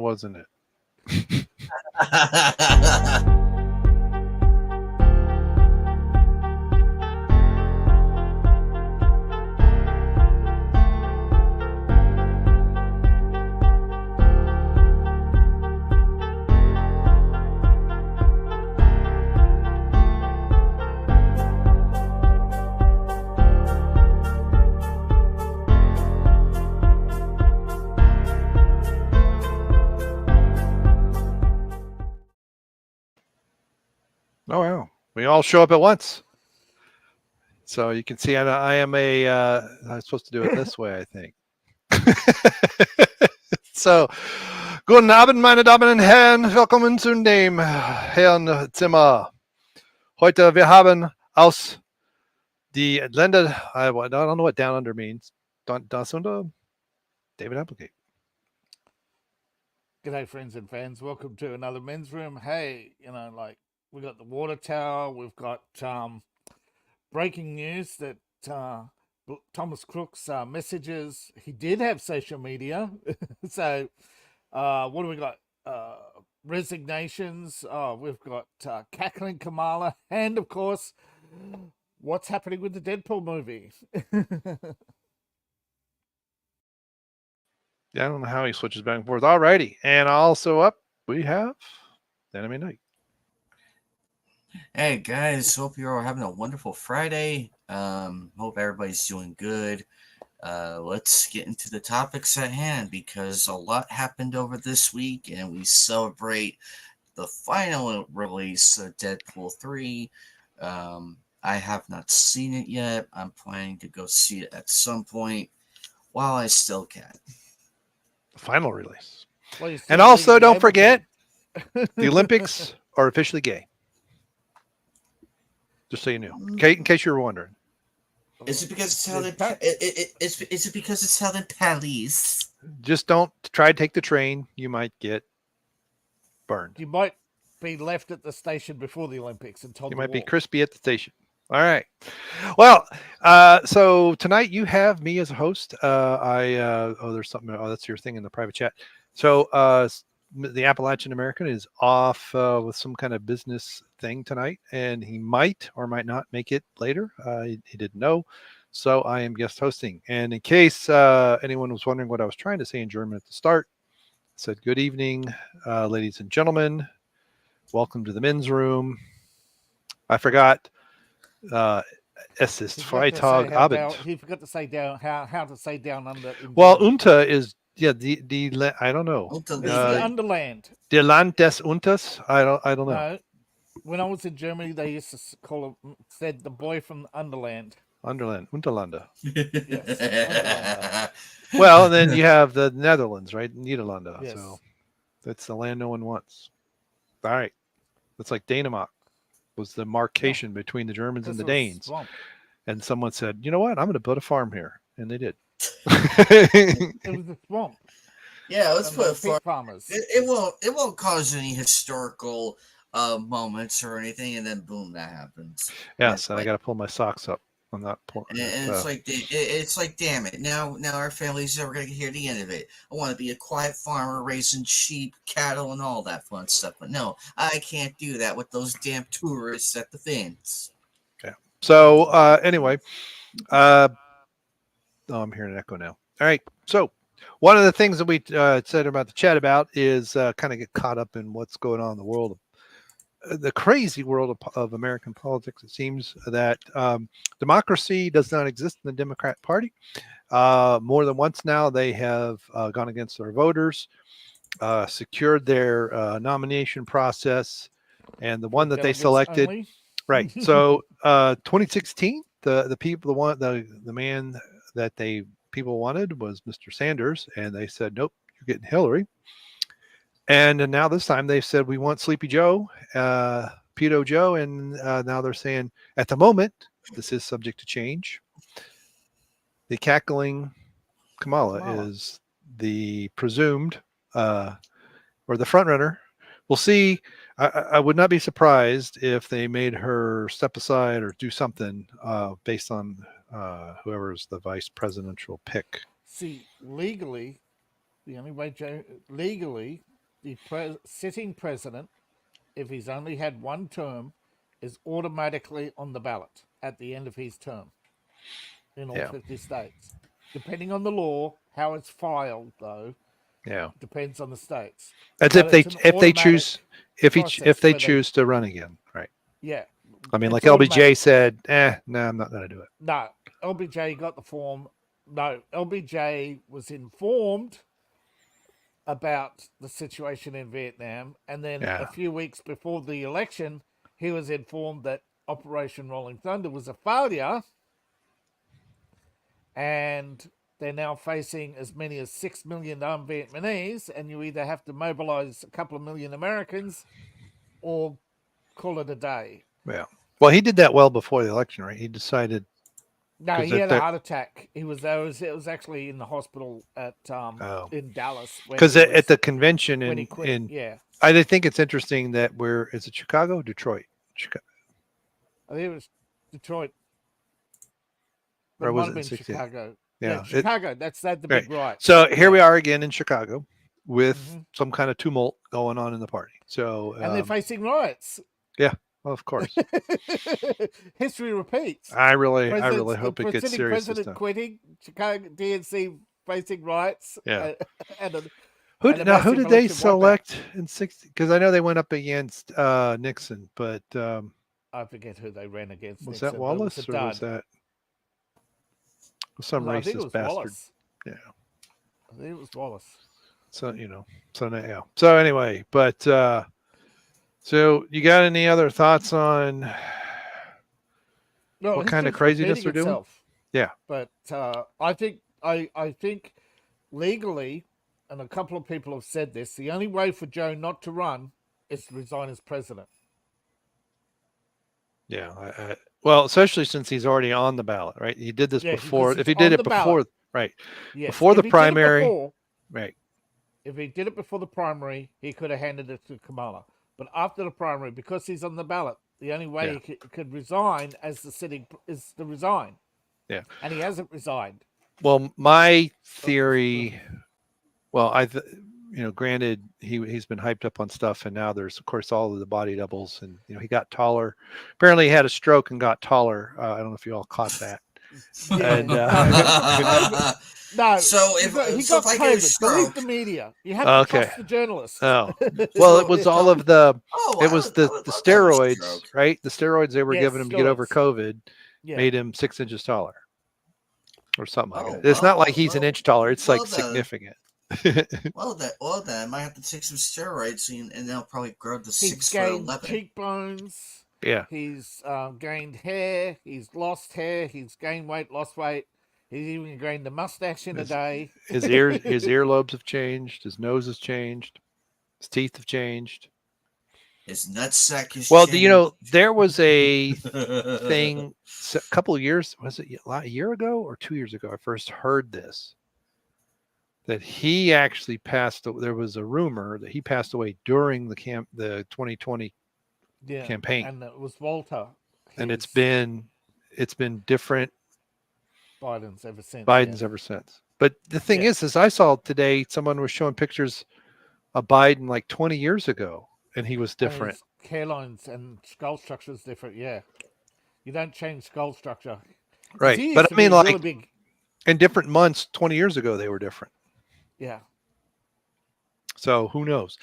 wasn't it? Oh, wow. We all show up at once. So you can see I am I'm supposed to do it this way, I think. So, guten Abend, meine Damen und Herren. Willkommen zu dem Herrn Zimmer. Heute wir haben aus die Länder, I don't know what down under means. Das under? David Applegate. G'day, friends and fans. Welcome to another men's room. Hey, we got the water tower. We've got breaking news that Thomas Crook's messages. He did have social media. So, what do we got? Resignations. We've got Cackling Kamala, and of course, what's happening with the Deadpool movie. Yeah, I don't know how he switches back and forth. Alrighty. And also up, we have Enemy Night. Hey guys, hope you're all having a wonderful Friday. Hope everybody's doing good. Let's get into the topics at hand because a lot happened over this week and we celebrate the final release of Deadpool3. I have not seen it yet. I'm planning to go see it at some point while I still can. Final release. And also, don't forget, the Olympics are officially gay. Just so you knew, in case you were wondering. Is it because it's held in is it because it's held in Paris? Just don't try to take the train. You might get burned. You might be left at the station before the Olympics and told you might be crispy at the station. All right. Well, so tonight you have me as a host. There's something. Oh, that's your thing in the private chat. So the Appalachian American is off with some kind of business thing tonight, and he might or might not make it later. He didn't know. So I am guest hosting. And in case anyone was wondering what I was trying to say in German at the start, I said, good evening, ladies and gentlemen. Welcome to the men's room. I forgot. Es ist Freitag Abend. He forgot to say down how to say down under. Well, Unter is die I don't know. The Underland. Der Land des Unters. I don't know. No, when I was in Germany, they used to said the boy from the Underland. Unterlander. Yes, well, and then you have the Netherlands, right? Nederlanden. Yes. So that's the land no one wants. All right, it's like Denmark was the markation between the Germans and the Danes. And someone said, you know what? I'm going to build a farm here. And they did. It was a swamp. Yeah, let's put farmers. It won't cause any historical moments or anything, and then boom, that happens. Yeah, so I got to pull my socks up on that point. And it's like, damn it! Now our family's never gonna hear the end of it. I want to be a quiet farmer raising sheep, cattle, and all that fun stuff. But no, I can't do that with those damn tourists at the fence. Okay. So anyway, I'm hearing an echo now. All right. So one of the things that we said about the chat about is kind of get caught up in what's going on in the world, the crazy world of American politics. It seems that democracy does not exist in the Democrat Party. More than once now, they have gone against their voters, secured their nomination process, and the one that they selected. Only? Right. So 2016, the man that people wanted was Mr. Sanders, and they said, nope, you're getting Hillary. And now this time they said, we want Sleepy Joe, Pedo Joe. And now they're saying at the moment, this is subject to change. The Cackling Kamala is the presumed or the front runner. We'll see. I would not be surprised if they made her step aside or do something based on whoever's the vice presidential pick. See, legally, the only way legally the sitting president, if he's only had one term, is automatically on the ballot at the end of his term in all 50 states. Depending on the law, how it's filed, though, depends on the states. That's But if they choose process choose to run again, right? Yeah. I mean, It's like LBJ automatic. said, no, I'm not going to do it. No, LBJ got the form. No, LBJ was informed about the situation in Vietnam, and then a few weeks before the election, he was informed that Operation Rolling Thunder was a failure, and they're now facing as many as 6 million armed Vietnamese, and you either have to mobilize a couple of million Americans or call it a day. Yeah. Well, he did that well before the election, right? He decided. No, he had a heart attack. It was actually in the hospital at in Dallas. Because at the convention when he quit, I think it's interesting that is it Chicago, Detroit? I think it was Detroit. Or was it in Chicago? Yeah, Chicago. That's the big right. So here we are again in Chicago with some kind of tumult going on in the party. So and they're facing riots. Yeah. Well, of course. History repeats. I really hope it gets serious. President quitting, Chicago DNC facing riots. Yeah. Who did they select in 60? Because I know they went up against Nixon, but I forget who they ran against. Was that Wallace or was that some racist bastard? Wallace. Yeah. I think it was Wallace. So So anyway, but so you got any other thoughts on what kind of craziness they're doing? Yeah. But I think legally, and a couple of people have said this, the only way for Joe not to run is to resign as president. Yeah. Well, especially since he's already on the ballot, right? He did this before. If he did it before, right? Yes. Before the primary, right? If he did it before the primary, he could have handed it to Kamala. But after the primary, because he's on the ballot, the only way he could resign as the sitting is to resign. Yeah. And he hasn't resigned. Well, my theory, granted, he's been hyped up on stuff, and now there's, of course, all of the body doubles, and he got taller. Apparently, he had a stroke and got taller. I don't know if you all caught that. And no. So if I get a stroke, believe the media. You have to trust the journalists. Oh, well, it was all of the. It was the steroids, right? The steroids they were giving him to get over COVID made him 6 inches taller, or something like that. It's not like he's an inch taller. It's like significant. Well, then I might have to take some steroids, and they'll probably grow to 6'11". Cheekbones. Yeah. He's gained hair. He's lost hair. He's gained weight, lost weight. He's even gained a mustache in a day. His earlobes have changed. His nose has changed. His teeth have changed. His nutsack has changed. There was a thing a couple of years, was it a year ago or 2 years ago? I first heard this. That he actually passed. There was a rumor that he passed away during the 2020 campaign, and it was Walter. And it's been different Biden's ever since. But the thing is I saw today someone was showing pictures of Biden like 20 years ago, and he was different. And hairlines and skull structure is different. Yeah, you don't change skull structure, right? But I mean, like really big... in different months 20 years ago, they were different. Yeah. So who knows?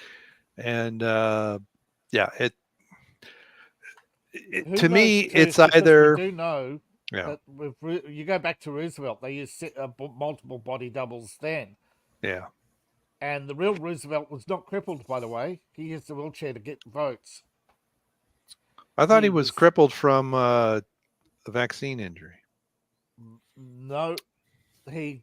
And to me, it's either. We do know that you go back to Roosevelt, they used multiple body doubles then. Yeah. And the real Roosevelt was not crippled, by the way. He used the wheelchair to get votes. I thought he was crippled from a vaccine injury. No, he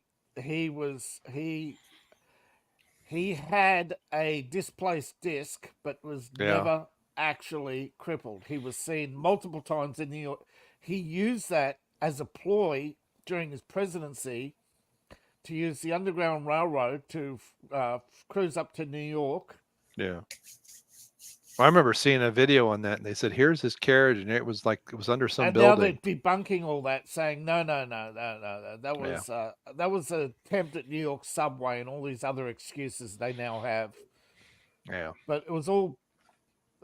had a displaced disc, but was never actually crippled. He was seen multiple times in New York. He used that as a ploy during his presidency to use the Underground Railroad to cruise up to New York. Yeah. Well, I remember seeing a video on that, and they said, "Here's his carriage," and it was under some building. And now they're debunking all that, saying, no. That was an attempt at New York subway and all these other excuses they now have. Yeah. But it was all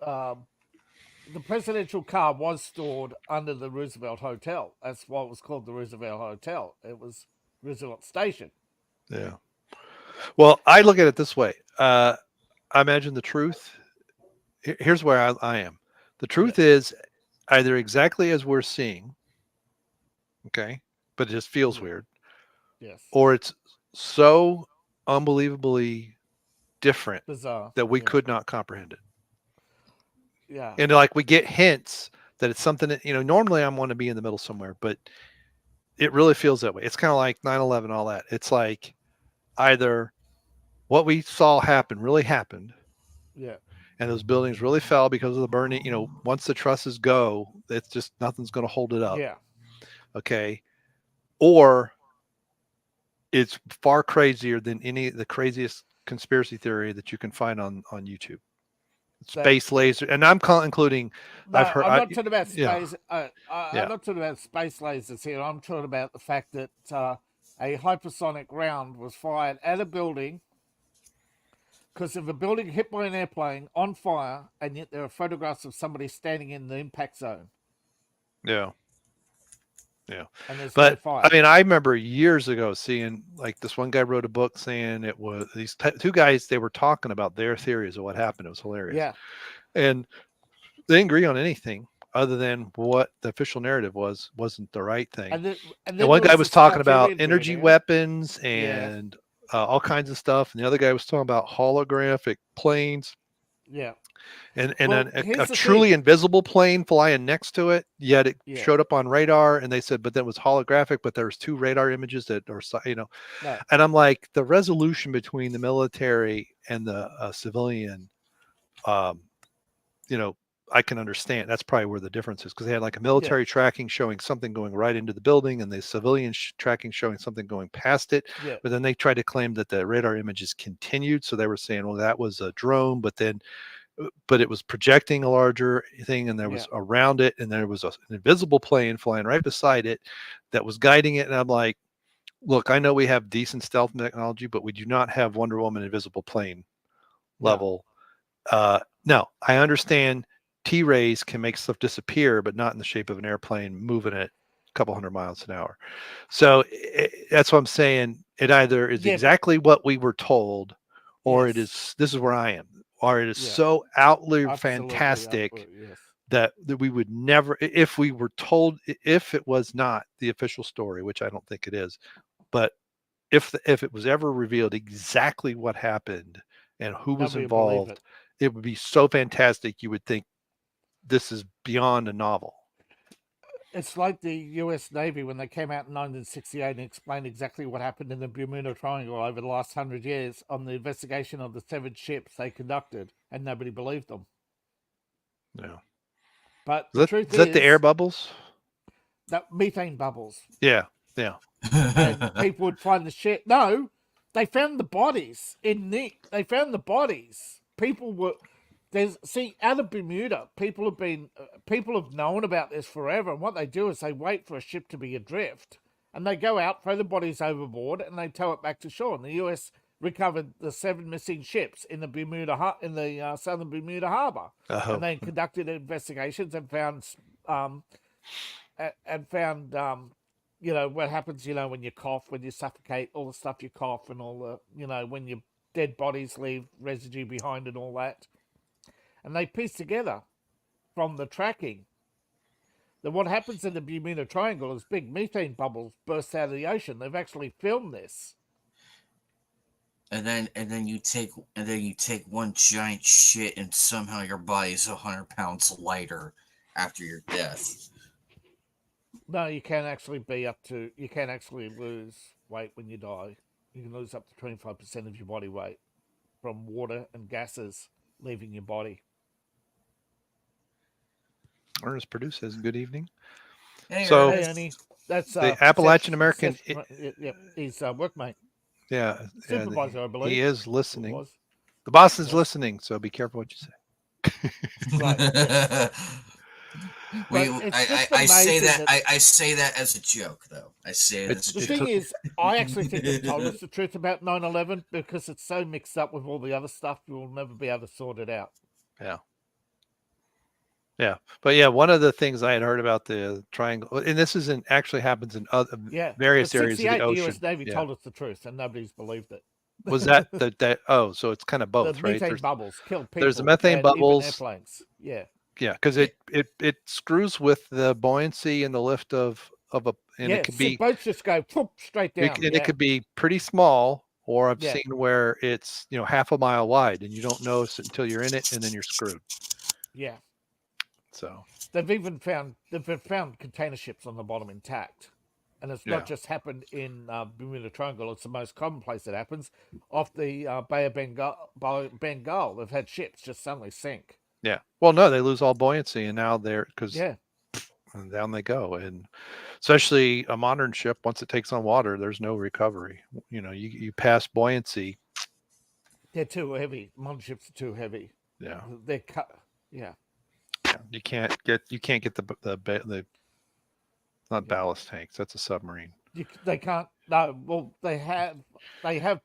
the presidential car was stored under the Roosevelt Hotel. That's why it was called the Roosevelt Hotel. It was Roosevelt Station. Yeah. Well, I look at it this way. I imagine the truth. Here's where I am. The truth is either exactly as we're seeing, okay, but it just feels weird, Yes. or it's so unbelievably different Bizarre. that we Yeah. could not comprehend it. Yeah. And like we get hints that it's something that, normally I'm want to be in the middle somewhere, but it really feels that way. It's kind of like 9/11, all that. It's like either what we saw happen really happened, Yeah. and those buildings really fell because of the burning. Once the trusses go, it's just nothing's going to hold it up. Yeah. Okay. Or it's far crazier than the craziest conspiracy theory that you can find on YouTube. Space laser, and I'm including. No, I've heard. I'm not talking about space. Yeah. I'm not talking about space lasers here. I'm talking about the fact that a hypersonic round was fired at a building because of a building hit by an airplane on fire, and yet there are photographs of somebody standing in the impact zone. Yeah. Yeah. And there's But no fire. I mean, I remember years ago seeing like this one guy wrote a book saying it was these two guys, they were talking about their theories of what happened. It was hilarious. Yeah. And they didn't agree on anything other than what the official narrative wasn't the right thing. And one guy was talking about energy video. weapons and all kinds of stuff. And the other guy was talking about holographic planes. Yeah. And Well, a here's the truly thing. invisible plane flying next to it, yet it Yeah. showed up on radar, and they said, but that was holographic, but there was two radar images that are, No. And I'm like, the resolution between the military and the civilian, I can understand. That's probably where the difference is, because they had like a military tracking showing something going right into the building, and the civilian tracking showing something going past it. Yeah. But then they tried to claim that the radar images continued, so they were saying, well, that was a drone, but it was projecting a larger thing, and there was around it, and there was an invisible plane flying right beside it that was guiding it. And I'm like, look, I know we have decent stealth technology, but we do not have Wonder Woman invisible plane level. No, I understand T-rays can make stuff disappear, but not in the shape of an airplane moving at a couple hundred miles an hour. So that's what I'm saying. It either is exactly what we were told, or this is where I am. Or it is so outly fantastic that we would never, if we were told, if it was not the official story, which I don't think it is, but if it was ever revealed exactly what happened and who was involved, it would be so fantastic. You would think this is beyond a novel. It's like the U.S. Navy when they came out in 1968 and explained exactly what happened in the Bermuda Triangle over the last 100 years on the investigation of the 7 ships they conducted, and nobody believed them. Yeah. But the truth is that the air bubbles? That methane bubbles. Yeah. Yeah. And people would find the shit. No, they found the bodies they found the bodies. People were... out of Bermuda, people have known about this forever, and what they do is they wait for a ship to be adrift, and they go out, throw the bodies overboard, and they tow it back to shore. And the US recovered the 7 missing ships in the southern Bermuda Harbor, and they conducted investigations and found what happens, when you cough, when you suffocate, all the stuff you cough, and all the when your dead bodies leave residue behind and all that. And they piece together from the tracking that what happens in the Bermuda Triangle is big methane bubbles burst out of the ocean. They've actually filmed this. And then you take one giant shit, and somehow your body is 100 pounds lighter after your death. No, you can actually lose weight when you die. You can lose up to 25% of your body weight from water and gases leaving your body. Ernest Purdue says, good evening. Hey, so Ernie, that's the Appalachian American. He's a workmate. Yeah. Supervisor, I believe. He is listening. The boss is listening, so be careful what you say. Right. I say that I say that as a joke, though. I say it as a The joke. thing is, I actually think they've told us the truth about 9/11 because it's so mixed up with all the other stuff, you'll never be able to sort it out. Yeah. Yeah. But yeah, one of the things I had heard about the triangle, and this isn't actually happens in other various but areas of the the ocean. US Navy told us the truth and nobody's believed it. Was that oh, so it's kind of both, the right? methane bubbles kill people. There's the methane and bubbles. Even airplanes. Yeah. Yeah, because it screws with the buoyancy and the lift of a, and it could be boats just go straight down. It could be pretty small, or I've seen where it's half a mile wide and you don't notice it until you're in it, and then you're screwed. Yeah. So they've found container ships on the bottom intact, and it's not just happened in Bermuda Triangle. It's the most common place that happens off the Bay of Bengal. They've had ships just suddenly sink. Yeah. Well, no, they lose all buoyancy, and now because and down they go. And especially a modern ship, once it takes on water, there's no recovery. You pass buoyancy. They're too heavy. Modern ships are too heavy. Yeah. They're cut. Yeah. You can't get the not ballast tanks. That's a submarine. They can't. No. Well, they have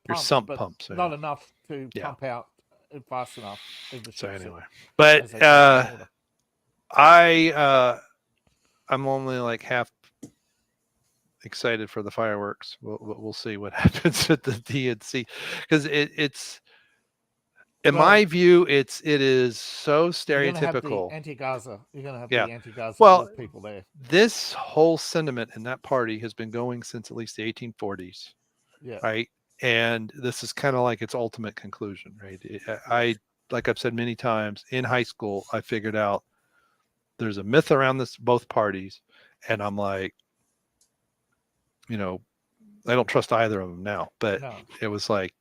pumps, sump but pumps, not enough to pump out fast enough. So anyway, but I'm only like half excited for the fireworks. We'll see what happens at the DNC, because it's in my view it is so stereotypical. Anti-Gaza. You're going to have the anti-Gaza people there. This whole sentiment in that party has been going since at least the 1840s. Yeah. Right. And this is kind of like its ultimate conclusion, right? Like I've said many times, in high school, I figured out there's a myth around both parties, and I'm like, I don't trust either of them now. But it was like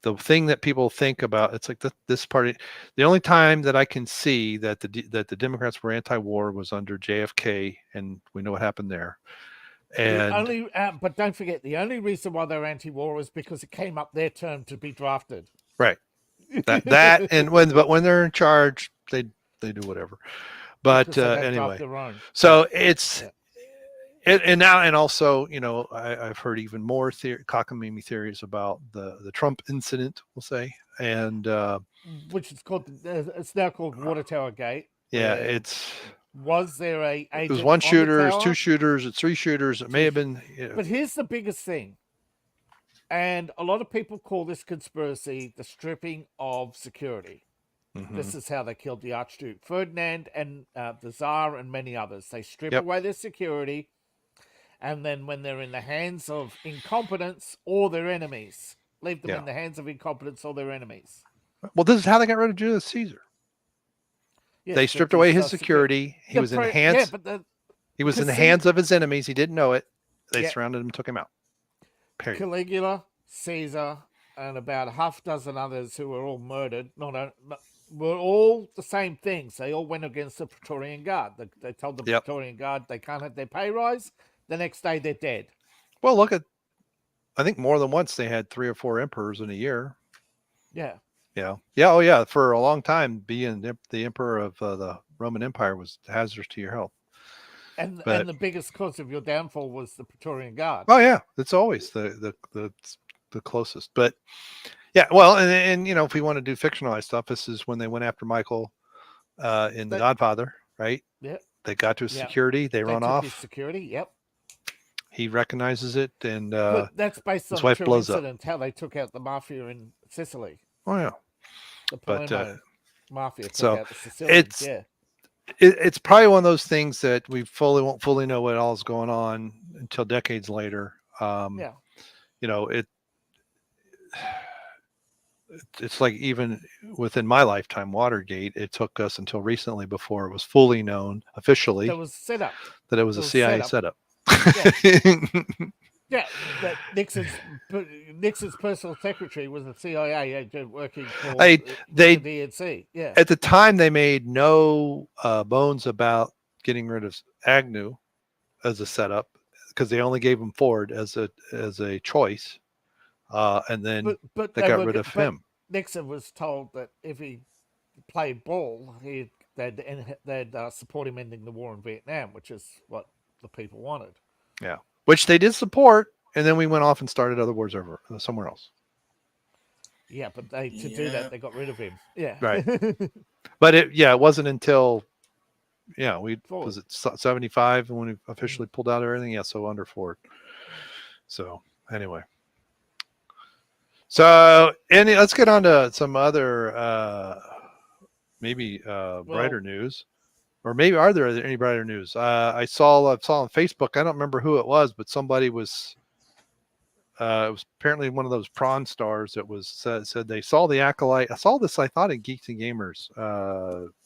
the thing that people think about. It's like this party. The only time that I can see that the Democrats were anti-war was under JFK, and we know what happened there. And but don't forget, the only reason why they're anti-war is because it came up their turn to be drafted. Right. That and when they're in charge, they do whatever. But anyway, so it's and now, and also, I've heard even more cockamamie theories about the Trump incident, we'll say, and which is it's now called Water Tower Gate. Yeah, was there it was one shooter, two shooters, it's three shooters. It may have been. But here's the biggest thing, and a lot of people call this conspiracy the stripping of security. Mm-hmm. This is how they killed the Archduke Ferdinand and the Tsar and many others. They strip away their security, and then when they're in the hands of incompetents or their enemies, leave them in the hands of incompetents or their enemies. Well, this is how they got rid of Julius Caesar. Yes, they stripped away his security. He was in the hands. He was in the hands of his enemies. He didn't know it. They surrounded him and took him out. Period. Caligula, Caesar, and about half dozen others who were all murdered. Were all the same things. They all went against the Praetorian Guard. They told the Praetorian Guard they can't have their pay rise. The next day they're dead. Well, I think more than once they had 3 or 4 emperors in a year. Yeah. Yeah. Yeah. Oh, yeah. For a long time, being the emperor of the Roman Empire was hazardous to your health. And the biggest cause of your downfall was the Praetorian Guard. Oh, yeah. It's always the closest. But yeah, well, and if we want to do fictionalized stuff, this is when they went after Michael in The Godfather, right? Yeah. They got to his security. They run off. His security. Yep. He recognizes it, and that's based on his wife blows incident, how they took out the mafia in Sicily. Oh yeah. The Palermo mafia took out the Sicilians. It's probably one of those things that we won't fully know what all is going on until decades later. It's like, even within my lifetime, Watergate, it took us until recently before it was fully known officially that it was a CIA setup. Yeah, that Nixon's personal secretary was a CIA agent working for the DNC. Yeah. At the time, they made no bones about getting rid of Agnew as a setup, because they only gave him Ford as a choice, and then they got rid of him. Nixon was told that if he played ball, he'd they'd support him ending the war in Vietnam, which is what the people wanted. Yeah, which they did support, and then we went off and started other wars over somewhere else. Yeah, but to do that, they got rid of him. Yeah, Right. But it wasn't until was it 75 when we officially pulled out everything? Yeah, so under Ford. So anyway. So let's get on to some other maybe brighter news. Or maybe are there any brighter news? I saw on Facebook, I don't remember who it was, but somebody was it was apparently one of those prawn stars that was said they saw the Acolyte. I saw this, I thought, in Geeks and Gamers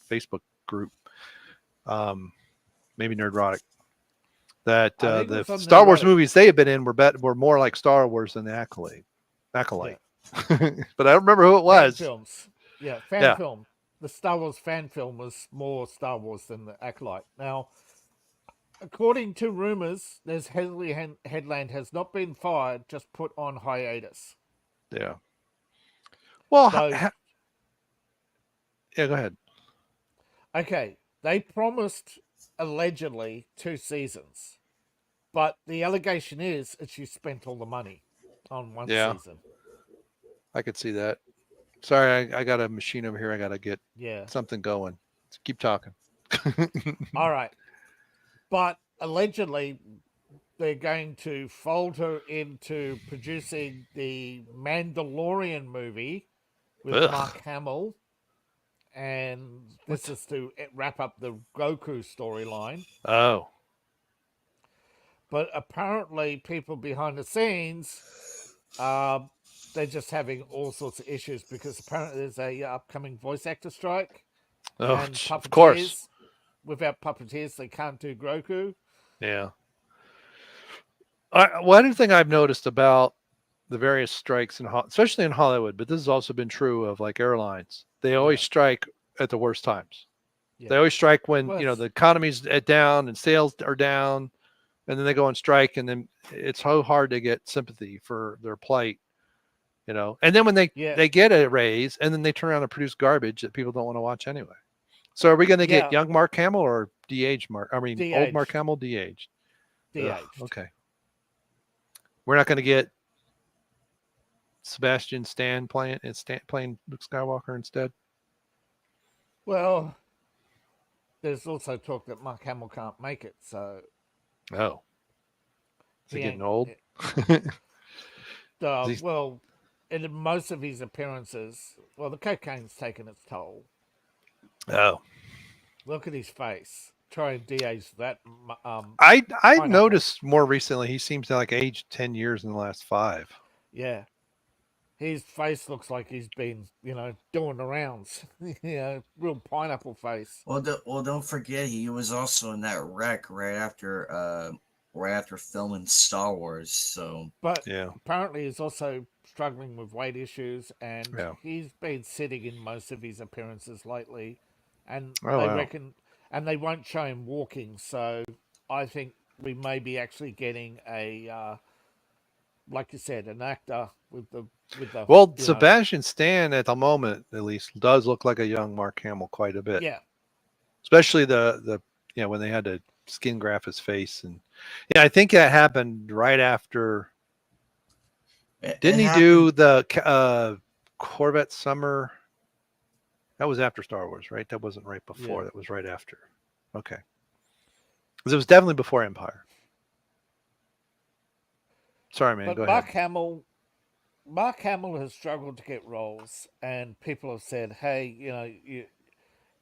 Facebook group. Maybe Nerdrotic. That the Star Wars movies they have been in were more like Star Wars than the Acolyte. Yeah. But I don't remember who it was. Fan films. Yeah, fan film. The Star Wars fan film was more Star Wars than the Acolyte. Now, according to rumors, there's Headland has not been fired, just put on hiatus. Yeah. Well, yeah, go ahead. Okay, they promised allegedly 2 seasons, but the allegation is that she spent all the money on one season. I could see that. Sorry, I got a machine over here. I got to get something going. Let's keep talking. All right. But allegedly, they're going to fold her into producing the Mandalorian movie with Mark Hamill. And this is to wrap up the Goku storyline. Oh. But apparently, people behind the scenes, they're just having all sorts of issues because apparently there's a upcoming voice actor strike. Oh, and of course. Without puppeteers, they can't do Grogu. Yeah. One thing I've noticed about the various strikes, especially in Hollywood, but this has also been true of like airlines. They always strike at the worst times. Yeah. They always strike when the economy's down and sales are down, and then they go on strike, and then it's so hard to get sympathy for their plight. And then when they get a raise, and then they turn around and produce garbage that people don't want to watch anyway. So are we going to get young Mark Hamill or de-aged Mark? I mean, de-aged. Old Mark Hamill, de-aged. De-aged. Okay. We're not going to get Sebastian Stan playing Luke Skywalker instead. Well, there's also talk that Mark Hamill can't make it. So. Oh. Is he getting old? Well, in most of his appearances, the cocaine's taken its toll. Oh. Look at his face. Try and de-age that. I noticed more recently he seems to aged 10 years in the last 5. Yeah. His face looks like he's been, doing the rounds. Real pineapple face. Well, don't forget he was also in that wreck right after filming Star Wars. So, but apparently he's also struggling with weight issues, and he's been sitting in most of his appearances lately, and reckon, and they won't show him walking. So I think we may be actually getting a, like you said, an actor with the. Well, Sebastian Stan at the moment, at least, does look like a young Mark Hamill quite a bit. Yeah. Especially the when they had to skin graft his face, and I think that happened right after. Didn't he do the Corvette Summer? That was after Star Wars, right? That wasn't right before. Yeah. That was right after. Okay. Because it was definitely before Empire. Sorry, man. But Go ahead. Mark Hamill has struggled to get roles, and people have said, "Hey,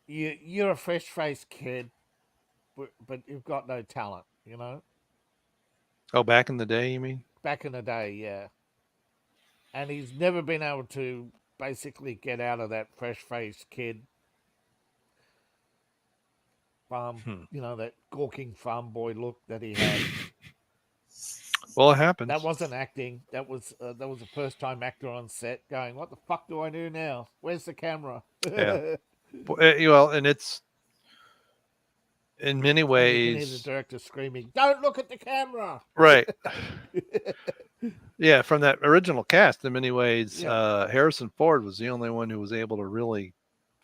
you're a fresh-faced kid, but you've got no talent." Oh, back in the day, you mean? Back in the day, yeah. And he's never been able to basically get out of that fresh-faced kid that gawking farm boy look that he had. Well, it happens. That wasn't acting. That was a first-time actor on set going, "What the fuck do I do now? Where's the camera?" Yeah. Well, and it's in many ways. You can hear the director screaming, "Don't look at the camera!" Right. Yeah, from that original cast, in many ways, Harrison Ford was the only one who was able to really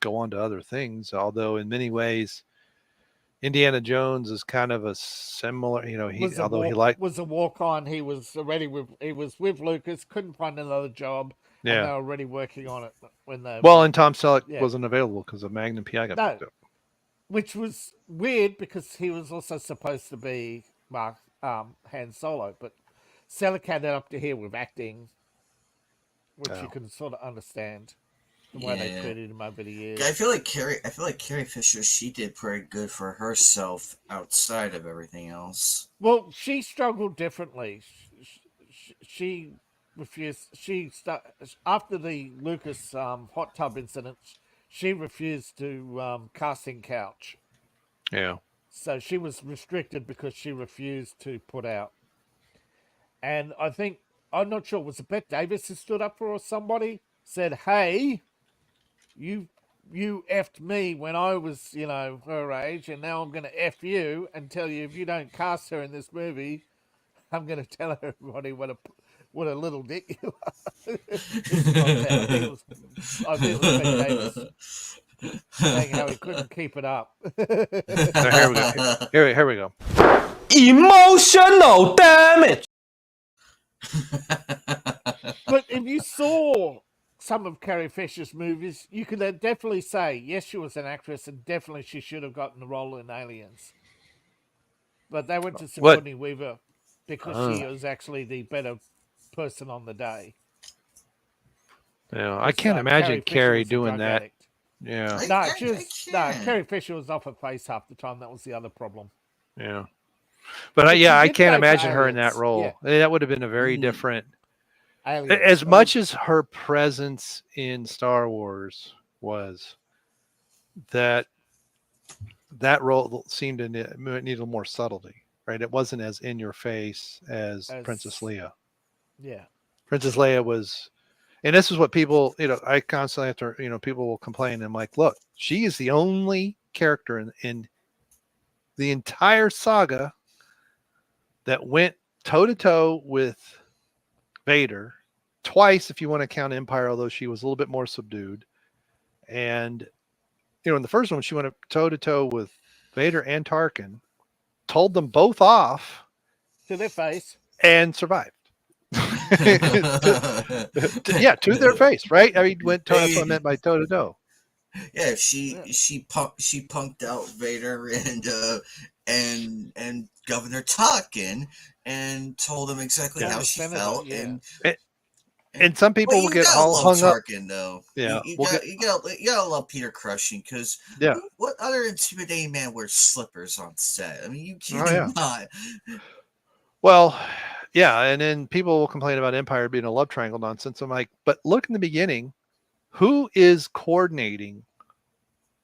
go on to other things. Although in many ways, Indiana Jones is kind of a similar, you know, Was a walk on. He was with Lucas, couldn't find another job, and they were already working on it when they. Well, and Tom Selleck wasn't available because of Magnum PI got picked up. Which was weird because he was also supposed to be Han Solo, but Selleck had it up to here with acting, which you can sort of understand. The way they treated him over the years. I feel like Carrie Fisher, she did pretty good for herself outside of everything else. Well, she struggled differently. She refused. After the Lucas hot tub incident, she refused to casting couch. Yeah. So she was restricted because she refused to put out. And I think, I'm not sure, was it Bette Davis who stood up for her or somebody? Said, hey, you effed me when I was, you know, her age, and now I'm going to F you and tell you if you don't cast her in this movie, I'm going to tell everybody what a little dick you are. I think it was Bette Davis saying how he couldn't keep it up. Here we go. Here we go. Emotional damage. But if you saw some of Carrie Fisher's movies, you could definitely say, yes, she was an actress, and definitely she should have gotten the role in Aliens. But they went to Sigourney Weaver because she was actually the better person on the day. Yeah, I can't imagine Carrie doing that. Addict. Yeah. Carrie Fisher was off her face half the time. That was the other problem. Yeah. But I can't imagine her in that role. Yeah. That would have been a very different. As much as her presence in Star Wars was, that role seemed to need a little more subtlety, right? It wasn't as in your face as Princess Leia. Yeah. Princess Leia was, and this is what people, you know, I constantly have to, you know, people will complain. And I'm like, look, she is the only character in the entire saga that went toe to toe with Vader twice, if you want to count Empire, although she was a little bit more subdued. And, you know, in the first one, she went toe to toe with Vader and Tarkin, told them both off to their face, and survived. To their face, right? I mean, that's what I meant by toe to toe. Yeah, she punked out Vader and Governor Tarkin and told him exactly how she felt. And some people will get all hung up. Tarkin, though. Yeah, you gotta love Peter Cushing, because what other intimidating man wears slippers on set? I mean, you can't not. Well, yeah, and then people will complain about Empire being a love triangle nonsense. I'm like, but look in the beginning, who is coordinating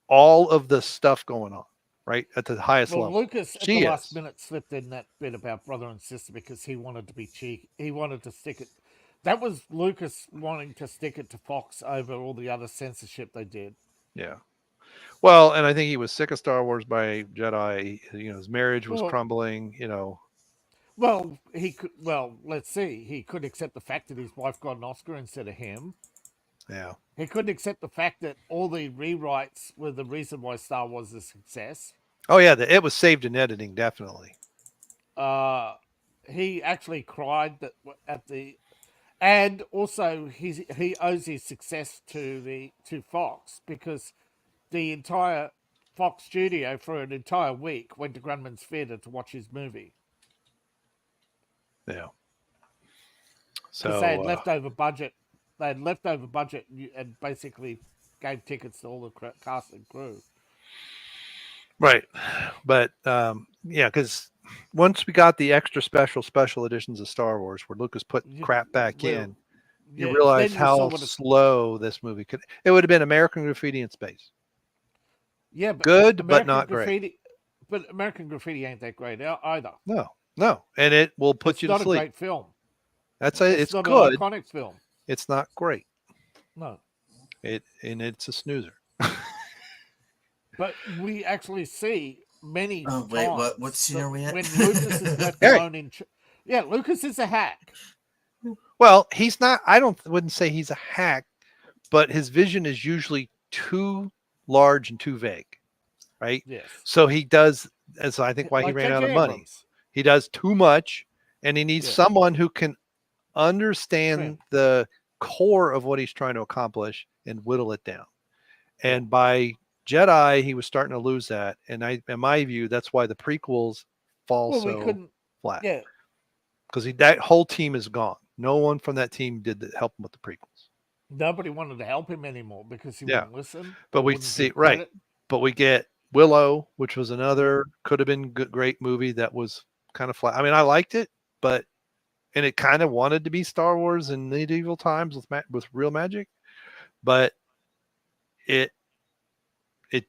all of the stuff going on, right, at the highest level? Lucas at the last minute slipped in that bit about brother and sister because he wanted to be cheeky. He wanted to stick it. That was Lucas wanting to stick it to Fox over all the other censorship they did. Yeah. Well, and I think he was sick of Star Wars by Jedi. You know, his marriage was crumbling, you know. Well, let's see. He couldn't accept the fact that his wife got an Oscar instead of him. Yeah. He couldn't accept the fact that all the rewrites were the reason why Star Wars is a success. Oh, yeah. It was saved in editing, definitely. He actually cried and also he owes his success to Fox, because the entire Fox studio for an entire week went to Grumman's Theatre to watch his movie. Yeah. So they had leftover budget. They had leftover budget and basically gave tickets to all the cast and crew. Right. But because once we got the extra special editions of Star Wars where Lucas put crap back in, you realize how slow this movie could. It would have been American Graffiti in space. Yeah, but good, but not great. But American Graffiti ain't that great either. No, and it will put you to sleep. It's not a great film. It's not good. An iconic film. It's not great. No. It's a snoozer. But we actually see many times. Wait, what scene are we at? When Lucas is left alone Lucas is a hack. Well, he's not. I wouldn't say he's a hack, but his vision is usually too large and too vague, right? Yes. So he does, as I think why he Like ran J.J. out of money. Abrams. He does too much, and he needs Yeah. someone who can understand Trim. the core of what he's trying to accomplish and whittle it down. And by Jedi, he was starting to lose that. And in my view, that's why the prequels fall Well, we so couldn't. flat. Yeah. Because that whole team is gone. No one from that team did help him with the prequels. Nobody wanted to help him anymore because he wouldn't listen. But we see But we get Willow, which was another could have been good, great movie that was kind of flat. I mean, I liked it, but and it kind of wanted to be Star Wars in medieval times with real magic, but it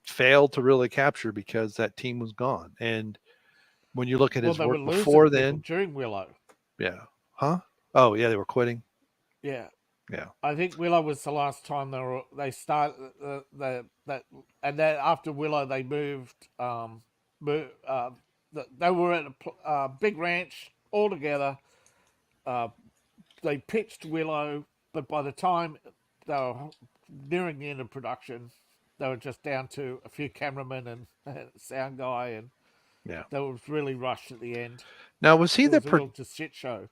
failed to really capture because that team was gone. And when you look at his work before then, during Willow, oh yeah, they were quitting. Yeah. Yeah. I think Willow was the last time they started that, and then after Willow they moved. They were at a big ranch all together. They pitched Willow, but by the time they were nearing the end of production, they were just down to a few cameramen and a sound guy, and that was really rushed at the end. Now, was he a real just shit show?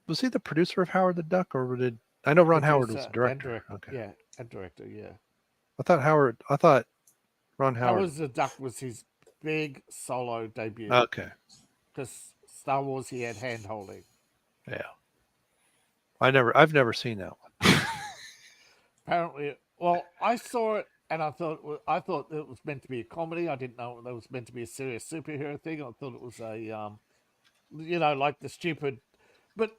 Was he the producer of Howard the Duck, or did I know Ron Howard was the director? Okay. Yeah, and director. Yeah. I thought Ron Howard. Howard the Duck was his big solo debut. Okay. Because Star Wars, he had hand holding. Yeah. I've never seen that one. Apparently, well, I saw it and I thought it was meant to be a comedy. I didn't know it was meant to be a serious superhero thing. I thought it was a, like the stupid. But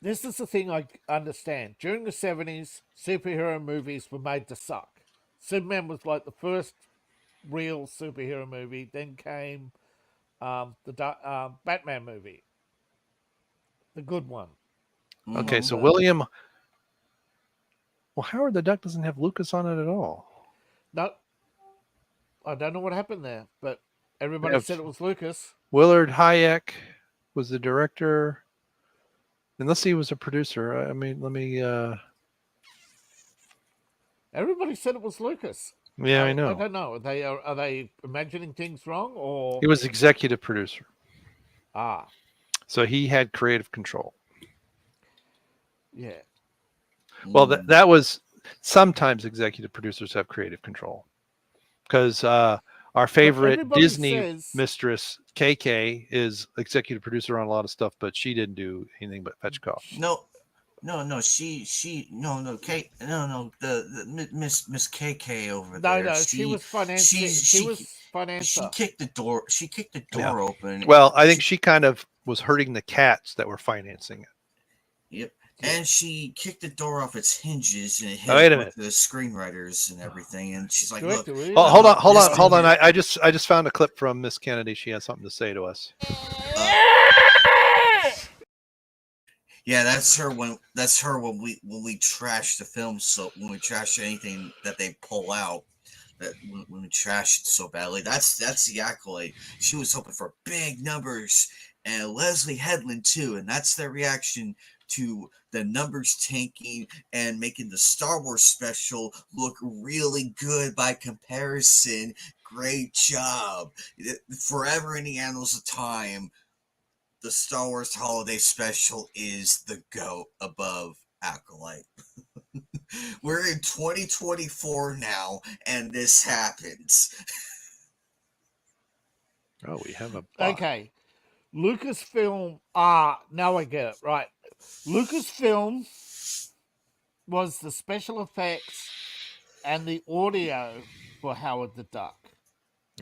this is the thing I understand. During the 70s, superhero movies were made to suck. Superman was like the first real superhero movie. Then came the Batman movie, the good one. Okay, so William. Well, Howard the Duck doesn't have Lucas on it at all. No, I don't know what happened there, but everybody said it was Lucas. Willard Hayek was the director, unless he was a producer. I mean, let me. Everybody said it was Lucas. Yeah, I know. I don't know. Are they imagining things wrong, or he was executive producer? Ah, so he had creative control. Yeah. Well, that was sometimes executive producers have creative control because our favorite Disney mistress KK is executive producer on a lot of stuff, but she didn't do anything but fetch costs. No, Kate, the Miss KK over there. No, she was financial. She was financial. She kicked the door open. Well, I think she kind of was hurting the cats that were financing it. Yep. And she kicked the door off its hinges and it hit the screenwriters and everything. And she's like, "Look, hold on. I just found a clip from Miss Kennedy. She has something to say to us." Yeah, that's her when we trash the film. So when we trash anything that they pull out, that when we trash it so badly, that's the accolade. She was hoping for big numbers, and Leslie Headland too, and that's their reaction to the numbers tanking and making the Star Wars special look really good by comparison. Great job. Forever in the annals of time, the Star Wars holiday special is the GOAT above Acolyte. We're in 2024 now, and this happens. Oh, we have a okay. Lucasfilm. Now I get it. Right. Lucasfilm was the special effects and the audio for Howard the Duck.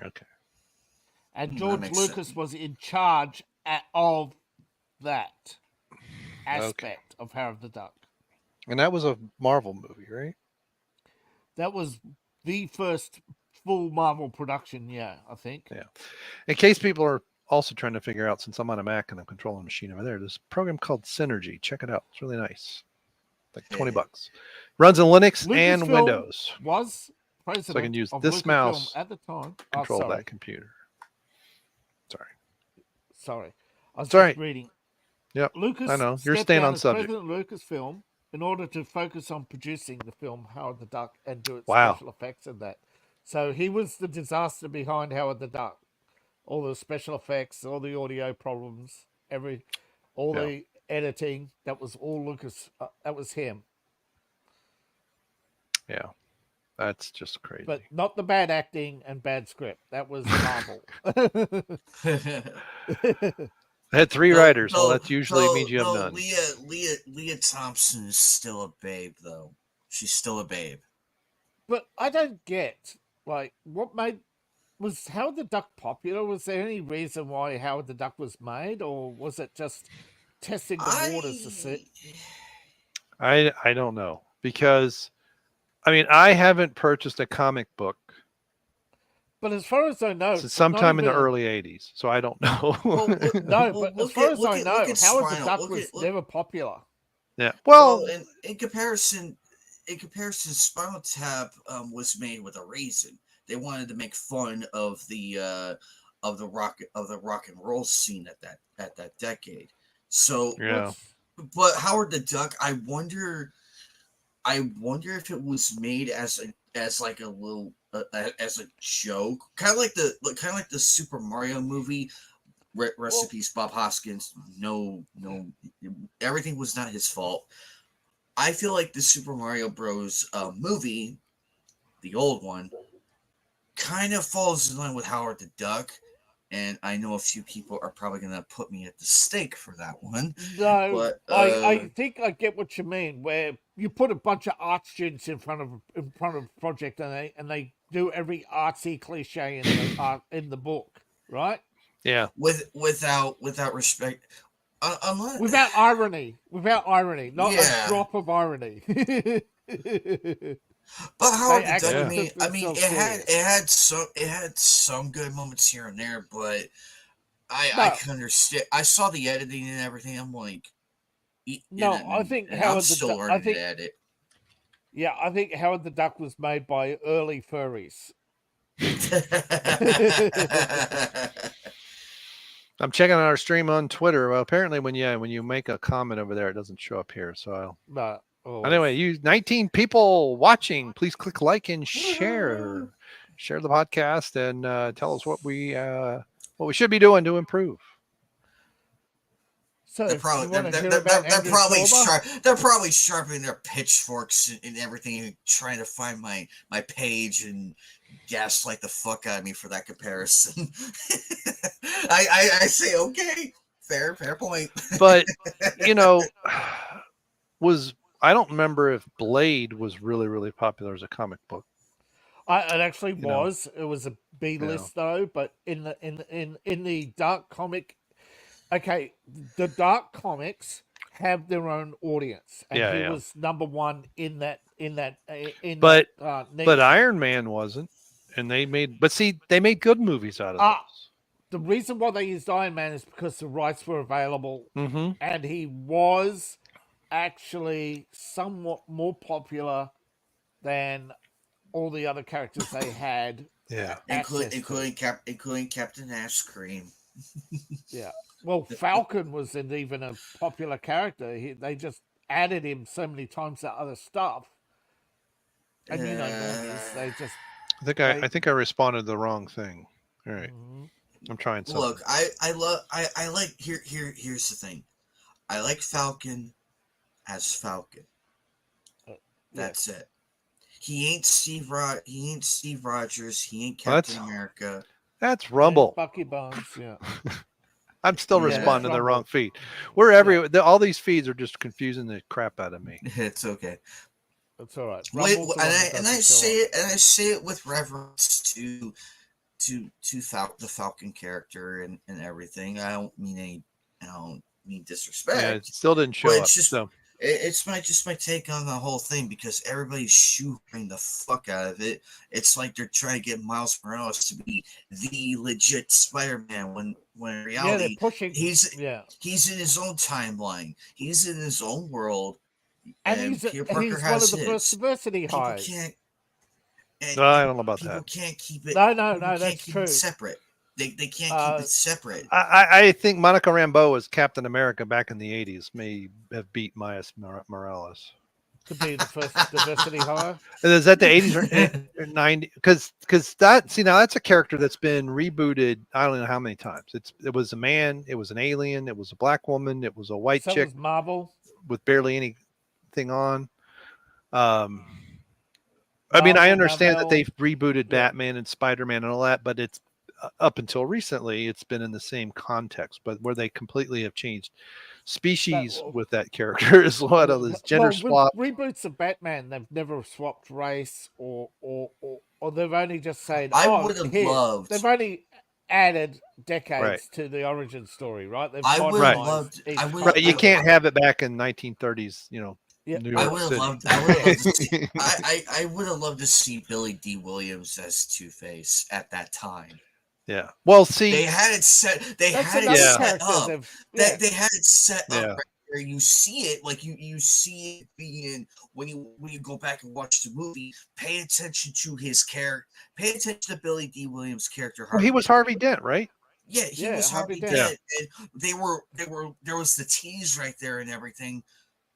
Okay. And George Lucas was in charge of that aspect of Howard the Duck. And that was a Marvel movie, right? That was the first full Marvel production, I think. Yeah. In case people are also trying to figure out, since I'm on a Mac and I'm controlling a machine over there, there's a program called Synergy. Check it out. It's really nice. Like $20. Runs in Linux and Windows. Was president so I can use of this mouse at the time. Control that computer. Sorry. I was just reading. Yep. Lucas I know. You're staying on subject. President of Lucasfilm in order to focus on producing the film Howard the Duck and do its Wow. special effects and that. So he was the disaster behind Howard the Duck. All the special effects, all the audio problems, all Yeah. the editing. That was all Lucas. That was him, Yeah. That's just crazy. but not the bad acting and bad script. That was Marvel. I had 3 writers, so that usually though, means you have though none. Leah Thompson is still a babe, though. She's still a babe. But I don't get like what made was Howard the Duck popular? Was there any reason why Howard the Duck was made, or was it just testing the waters to see? I don't know, because I mean, I haven't purchased a comic book But as far as I know, since sometime in the early 80s, so I don't know. But as far as I know, Howard the Duck was never popular. Yeah. Well, in comparison, Spinal Tap was made with a reason. They wanted to make fun of the rock and roll scene at that decade. So yeah. But Howard the Duck, I wonder if it was made as like a little as a joke, kind of like the Super Mario movie. Recipes, Bob Hoskins. No, everything was not his fault. I feel like the Super Mario Bros. Movie, the old one, kind of falls in line with Howard the Duck. And I know a few people are probably going to put me at the stake for that one. No, but I think I get what you mean. Where you put a bunch of art students in front of a project, and they do every artsy cliche in the book, right? Yeah. Without respect, without irony, not a drop of irony. But Howard the Duck, Yeah. I mean, it had some good moments here and there, but I can understand. I saw the editing and everything. I'm like, I think Howard the Duck. I think to edit. Yeah, I think Howard the Duck was made by early furries. I'm checking on our stream on Twitter. Well, apparently, when you make a comment over there, it doesn't show up here. So anyway, you 19 people watching. Please click like and share the podcast, and tell us what we should be doing to improve. So they're probably sharpening their pitchforks and everything, and trying to find my page and gaslight the fuck out of me for that comparison. I say okay, fair point. But I don't remember if Blade was really, really popular as a comic book. It actually was. It was a B list though, but in the dark comic. Okay, the dark comics have their own audience, and he was number one in that. But Iron Man wasn't, and they made good movies out of those. The reason why they used Iron Man is because the rights were available, and he was actually somewhat more popular than all the other characters they had. Yeah, including Captain Ice Cream. Yeah. Well, Falcon wasn't even a popular character. They just added him so many times to other stuff. And normies, they just. I think I responded to the wrong thing. All right, I'm trying something. Look, I like here's the thing. I like Falcon as Falcon. That's it. He ain't Steve Rogers. He ain't Captain America. That's Rumble. Bucky Bones. Yeah. I'm still responding to the wrong feed. All these feeds are just confusing the crap out of me. It's okay. That's all right. I say it with reverence to the Falcon character and everything. I don't mean disrespect. Yeah, it still didn't show up. It's my take on the whole thing, because everybody's shoehorning the fuck out of it. It's like they're trying to get Miles Morales to be the legit Spider-Man when in reality he's in his own timeline. He's in his own world. And he's one of the first diversity hires. I don't know about people that. People can't keep it. No, that's true. Separate. They can't keep it separate. I think Monica Rambeau as Captain America back in the 80s may have beat Miles Morales. to be the first diversity hire. And is that the 80s or 90s? Because that, see, now that's a character that's been rebooted. I don't know how many times. It was a man, it was an alien, it was a black woman, it was a white So chick was Marvel. with barely anything on. I mean, I Marvel, understand that Marvel. they've rebooted Yeah. Batman and Spider-Man and all that, but it's up until recently, it's been in the same context, but where they completely have changed species with that character is what of this gender swap. Reboots of Batman, they've never swapped race or they've only just said, I would have loved. They've only added decades Right. to the origin story, right? They've I would have modernized loved. each I would. Right, you I- can't have it back in 1930s, Yeah. New I York would have City. loved. I would have loved to see. I would have loved to see Billy D. Williams as Two-Face at that time. Yeah. Well, see, They had it set. They That's had it another Yeah. set character up. they've- They had it set Yeah. up right where you see it, like you see it being when you go back and watch the movie. Pay attention to his character. Pay attention to Billy D. Williams' character. well, he was Harvey Dent, right? Yeah, he Yeah, was Harvey Harvey Dent. Dent, and there was the tease right there and everything,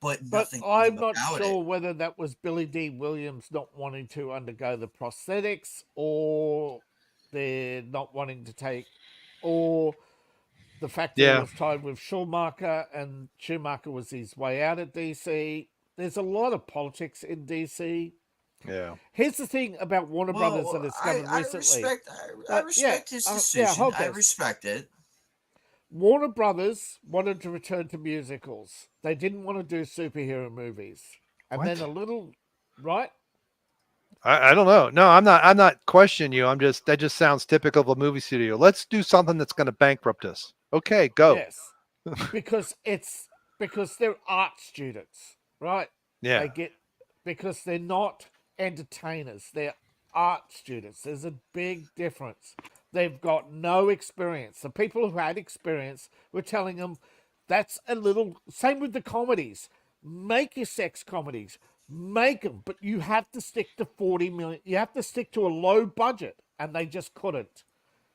but But nothing. I'm came not about sure it. whether that was Billy D. Williams not wanting to undergo the prosthetics, or they're not wanting to take, or the fact that Yeah. it was tied with Schumacher, and Schumacher was his way out of DC. There's a lot of politics in DC. Yeah. Here's the thing about Warner Brothers that I discovered recently. I respect his decision. hold I this. respect it. Warner Brothers wanted to return to musicals. They didn't want to do superhero movies. And What? then a little, right? I don't know. No, I'm not questioning you. That just sounds typical of a movie studio. Let's do something that's going to bankrupt us. Okay, go. Yes. because they're art students, right? Yeah. Because they're not entertainers. They're art students. There's a big difference. They've got no experience. The people who had experience were telling them that's a little, same with the comedies. Make your sex comedies. Make them, but you have to stick to 40 million. You have to stick to a low budget, and they just couldn't.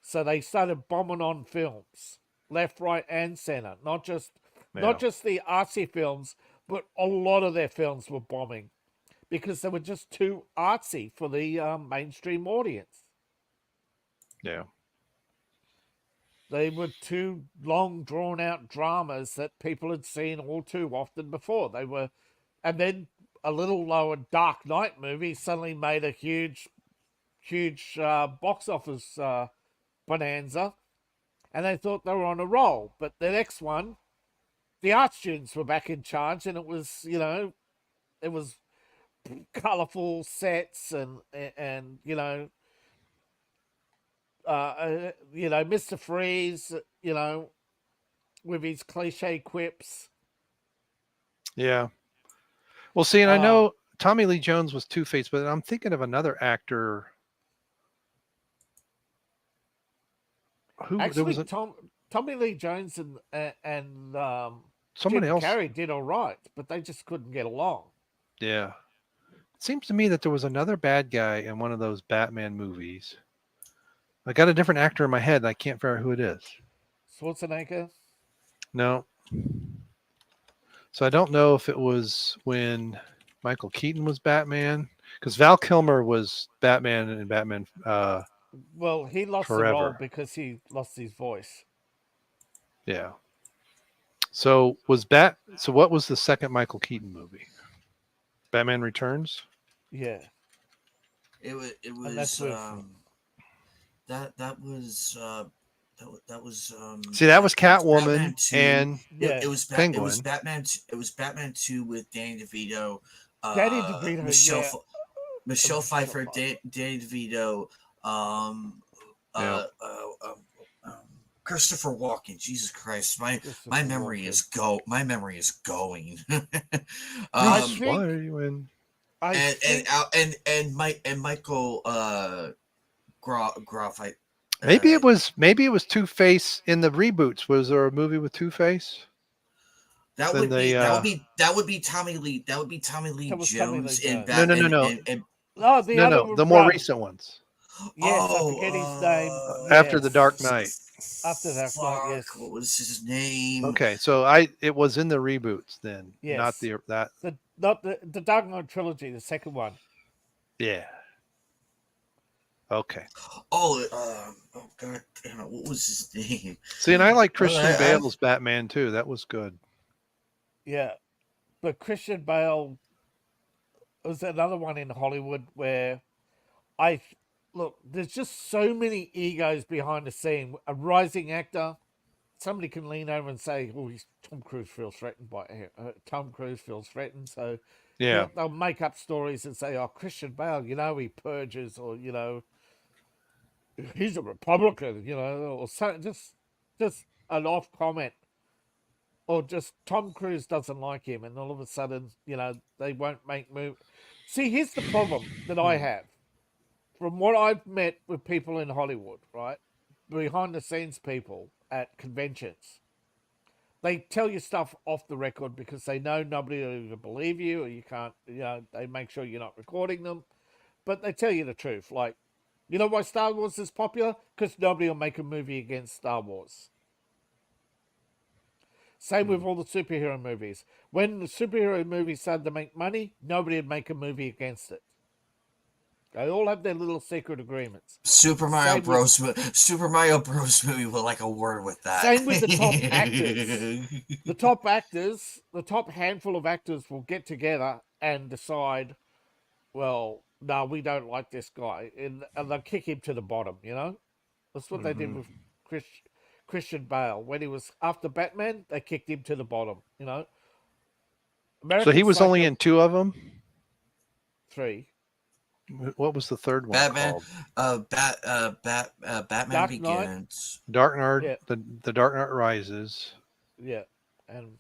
So they started bombing on films, left, right, and center. Not just the artsy films, but a lot of their films were bombing because they were just too artsy for the mainstream audience. Yeah. They were too long, drawn-out dramas that people had seen all too often before. They were, and then a little lower Dark Knight movie suddenly made a huge box office bonanza, and they thought they were on a roll. But the next one, the art students were back in charge, and it was colorful sets and Mr. Freeze, with his cliche quips. Yeah. Well, see, and I know Tommy Lee Jones was Two-Face, but I'm thinking of another actor. Actually, Tommy Lee Jones and someone Jim else. Carrey did all right, but they just couldn't get along. Yeah. It seems to me that there was another bad guy in one of those Batman movies. I got a different actor in my head, and I can't figure out who it is. Schwarzenegger? No. So I don't know if it was when Michael Keaton was Batman, because Val Kilmer was Batman in Batman. Well, he lost the role because he lost his voice. Yeah. So what was the second Michael Keaton movie? Batman Returns? Yeah. It was that was See, that was Catwoman and it was Penguin. It was Batman. It was Batman 2 with Danny DeVito, Danny DeVito, Michelle Pfeiffer, Danny DeVito, Christopher Walken. Jesus Christ, my memory is going. And Michael Groff. Maybe it was Two-Face in the reboots. Was there a movie with Two-Face? That would be Tommy Lee. That was Tommy Lee Jones in Batman. No. The more recent ones. Yes, I forget his name. After the Yes. Dark Knight. After Dark Knight, Fuck, yes. what was his name? Okay, so it was in the reboots then, not Yes. that. Not the Dark Knight trilogy, the second one. Yeah. Okay. Oh, god damn it, what was his name? See, and I like Christian I- Bale's Batman too. That was good. Yeah. But Christian Bale was another one in Hollywood where look, there's just so many egos behind the scene. A rising actor, somebody can lean over and say, "Oh, Tom Cruise feels threatened by Tom Cruise feels threatened," so Yeah. they'll make up stories and say, "Oh, Christian Bale, he purges," or he's a Republican, or so, just an off comment, or just Tom Cruise doesn't like him, and all of a sudden, they won't make move. See, here's the problem that I have. From what I've met with people in Hollywood, right, behind the scenes people at conventions, they tell you stuff off the record because they know nobody will either believe you or you can't, they make sure you're not recording them. But they tell you the truth. Like, you know why Star Wars is popular? Because nobody will make a movie against Star Wars. Same with all the superhero movies. When the superhero movies started to make money, nobody would make a movie against it. They all have their little secret agreements. Super Mario Bros. Super Mario Bros. Movie with like a word with that. Same with the top actors. The top handful of actors will get together and decide, well, no, we don't like this guy, and they'll kick him to the bottom. That's what they did with Christian Bale when he was after Batman. They kicked him to the bottom. So he was only in 2 of them. 3. What was the third one Batman, called? Batman Dark Begins. Dark Knight. Yeah. The Dark Knight Rises. Yeah, and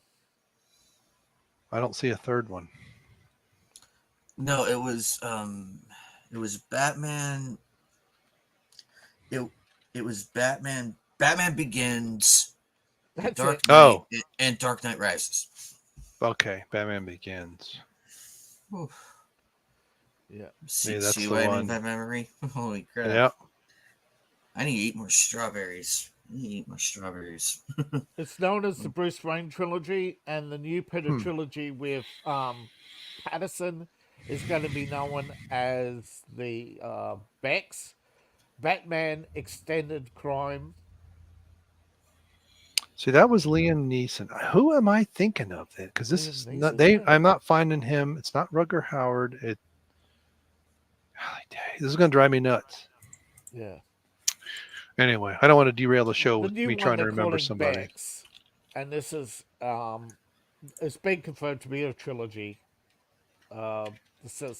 I don't see a third one. No, it was Batman. It was Batman. Batman Begins. that's Dark it. Knight, and Dark Knight Rises. Okay, Batman Begins. Oof. Yeah. See, that's see the what I one. mean by memory? Holy crap. Yeah. I need to eat more strawberries. It's known as the Bruce Wayne trilogy, and the new Peter trilogy with Patterson is going to be known as the Bex, Batman Extended Crime. See, that was Liam Neeson. Who am I thinking of? Then, because this is Liam not Neeson, yeah. I'm not finding him. It's not Rutger Howard. This is going to drive me nuts. Yeah. Anyway, I don't want to derail the show The with new me one trying to they're remember calling somebody. Bex, and this is it's been confirmed to be a trilogy. So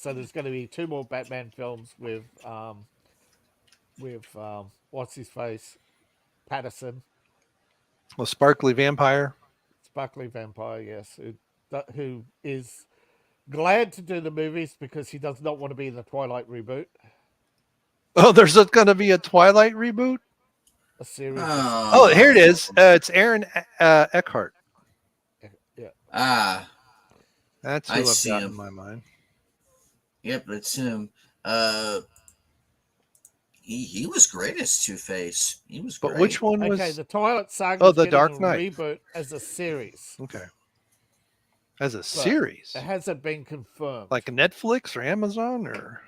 there's going to be 2 more Batman films with what's his face, Patterson, Well, Sparkly Vampire. Sparkly Vampire, yes, who is glad to do the movies because he does not want to be in the Twilight reboot. Oh, there's going to be a Twilight reboot? A series. Oh, here it is. It's Aaron Eckhart. Yeah. That's who I've got in my mind. Yep, it's him. He was great as Two-Face. He was great. But which one was? Okay, the Twilight Saga. Oh, the Dark Knight reboot as a series. Okay, as a series. It hasn't been confirmed. Like Netflix or Amazon or?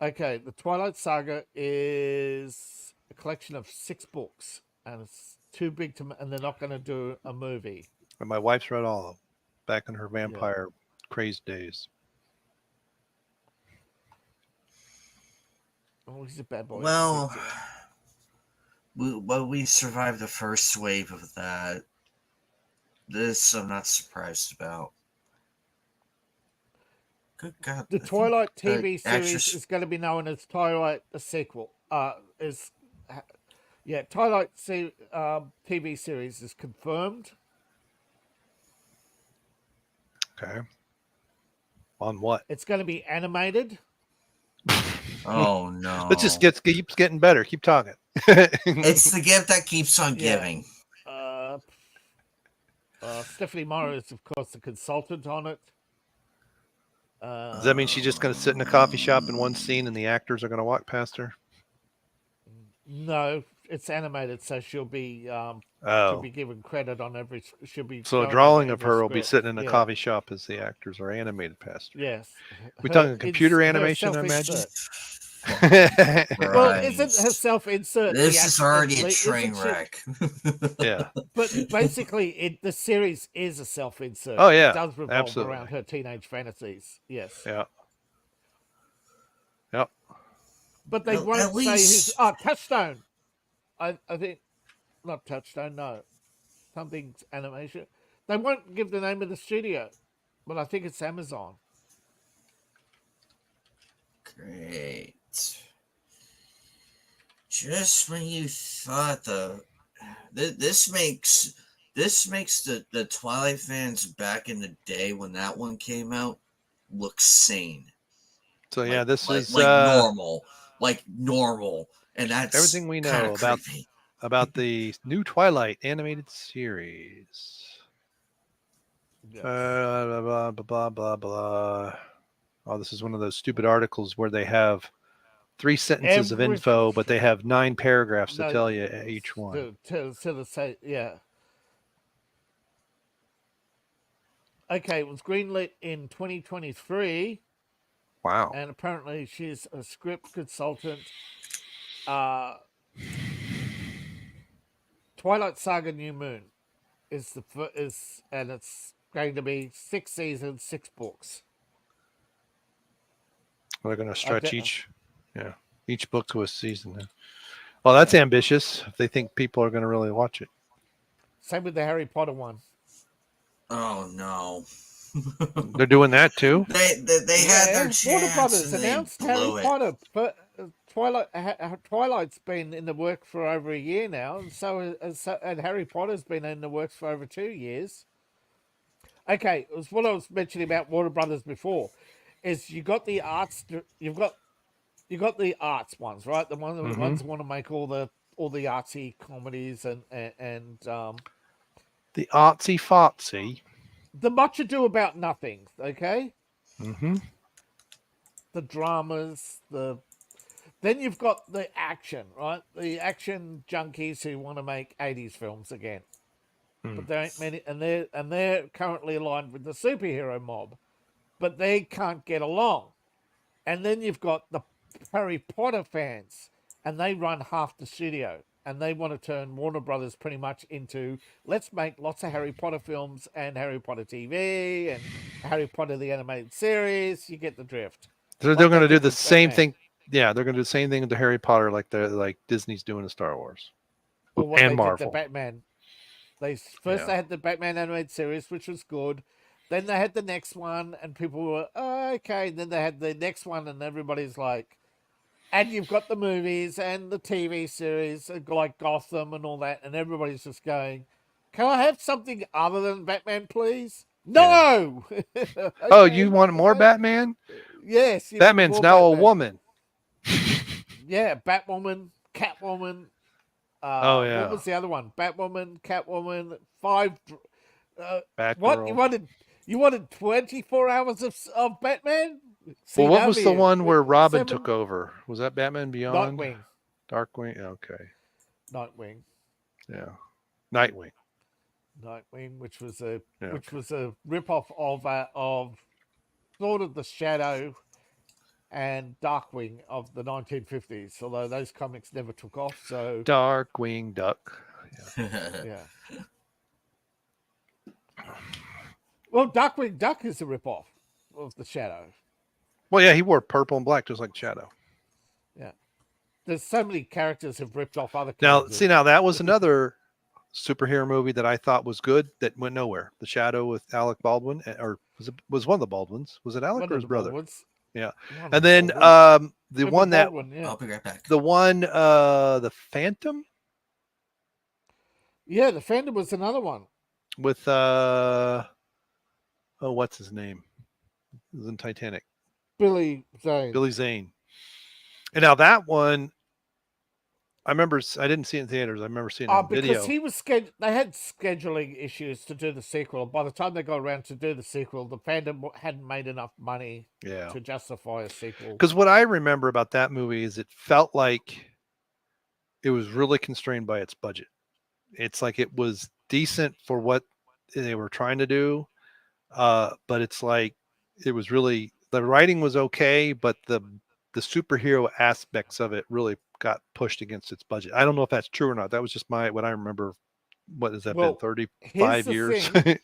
Okay, the Twilight Saga is a collection of 6 books, and it's too big to, and they're not going to do a movie. And my wife's read all of them back in her vampire crazed days. Oh, he's a bad boy. Well, we survived the first wave of that. This I'm not surprised about. Good God. The Twilight TV series is going to be known as Twilight the sequel. Twilight TV series is confirmed. Okay. On what? It's going to be animated. Oh no! It just keeps getting better. Keep talking. It's the gift that keeps on giving. Stephanie Meyer is, of course, the consultant on it. Does that mean she's just going to sit in a coffee shop in one scene and the actors are going to walk past her? No, it's animated, so she'll be given credit on every. She'll be so a going drawing over of every her will be script. sitting in a Yeah. coffee shop as the actors are animated past her. Yes. We talking computer her animation, I imagine. self-insert. Well, Right. isn't her self-insert This is already a train isn't she? wreck. Yeah. But basically, the series is a self-insert. Oh yeah. It does revolve Absolutely. around her teenage fantasies. Yes. Yeah. Yep. But they At won't say who's. least- Oh, Touchstone. I think not Touchstone. No, something's animation. They won't give the name of the studio, but I think it's Amazon. Great. Just when you thought this makes the Twilight fans back in the day when that one came out look sane. So yeah, this is normal, and that's everything we know about the new Twilight animated series. Yes. Blah, blah, blah, blah, blah, blah. Oh, this is one of those stupid articles where they have 3 sentences of info, but they have 9 paragraphs to tell you each one. Yeah. Okay, it was greenlit in 2023. Wow. And apparently she's a script consultant. Twilight Saga New Moon and it's going to be 6 seasons, 6 books. They're going to stretch each book to a season. Well, that's ambitious if they think people are going to really watch it. Same with the Harry Potter one. Oh no. They're doing that too. They had their chance. Warner Brothers and announced Harry Potter, but Twilight's been in the work for over a year now, and Harry Potter's been in the works for over 2 years. Okay, it was what I was mentioning about Warner Brothers before. Is you got the arts, you got the arts ones, right? The ones that want to make all the artsy comedies and the artsy fartsy. The Much Ado About Nothing, okay? Mm-hmm. The dramas, then you've got the action, right? The action junkies who want to make 80s films again. But there ain't many, and they're currently aligned with the superhero mob, but they can't get along. And then you've got the Harry Potter fans, and they run half the studio, and they want to turn Warner Brothers pretty much into, let's make lots of Harry Potter films and Harry Potter TV and Harry Potter the animated series. You get the drift. So they're going to do the same thing. Yeah, they're going to do the same thing with the Harry Potter, like Disney's doing to Star Wars and Marvel. The Batman. They had the Batman animated series, which was good. Then they had the next one, and people were okay. And then they had the next one, and everybody's like, and you've got the movies and the TV series like Gotham and all that, and everybody's just going, "Can I have something other than Batman, please?" No. Okay, oh, you want more Batman? Yes. Batman's now Batman. A woman. Yeah, Batwoman, Catwoman. What was the other one? Batwoman, Catwoman, 5. What you wanted 24 hours of Batman? Well, what was the one where Robin took over? Was that Batman Beyond? Darkwing. Okay. Nightwing. Yeah. Nightwing, which was a ripoff of sort of the Shadow and Darkwing of the 1950s, although those comics never took off. So Darkwing Duck. Yeah. Well, Darkwing Duck is a ripoff of the Shadow. Well, yeah, he wore purple and black just like Shadow. Yeah. There's so many characters have ripped off other characters. Now that was another superhero movie that I thought was good that went nowhere. The Shadow with Alec Baldwin, or was one of the Baldwins? Was it Alec or his brother? Baldwins. Yeah. And then the one that I'll be right back. The one the Phantom? Yeah, the Phantom was another one. With what's his name? He was in Titanic. Billy Zane. And now that one, I remember I didn't see it in theaters. I remember seeing it on video. Because he was they had scheduling issues to do the sequel. By the time they got around to do the sequel, the Fandom hadn't made enough money to justify a sequel. Because what I remember about that movie is it felt like it was really constrained by its budget. It's like it was decent for what they were trying to do, but it's like it was really the writing was okay, but the superhero aspects of it really got pushed against its budget. I don't know if that's true or not. That was just what I remember. What has that been? Well, here's 35 the years. thing.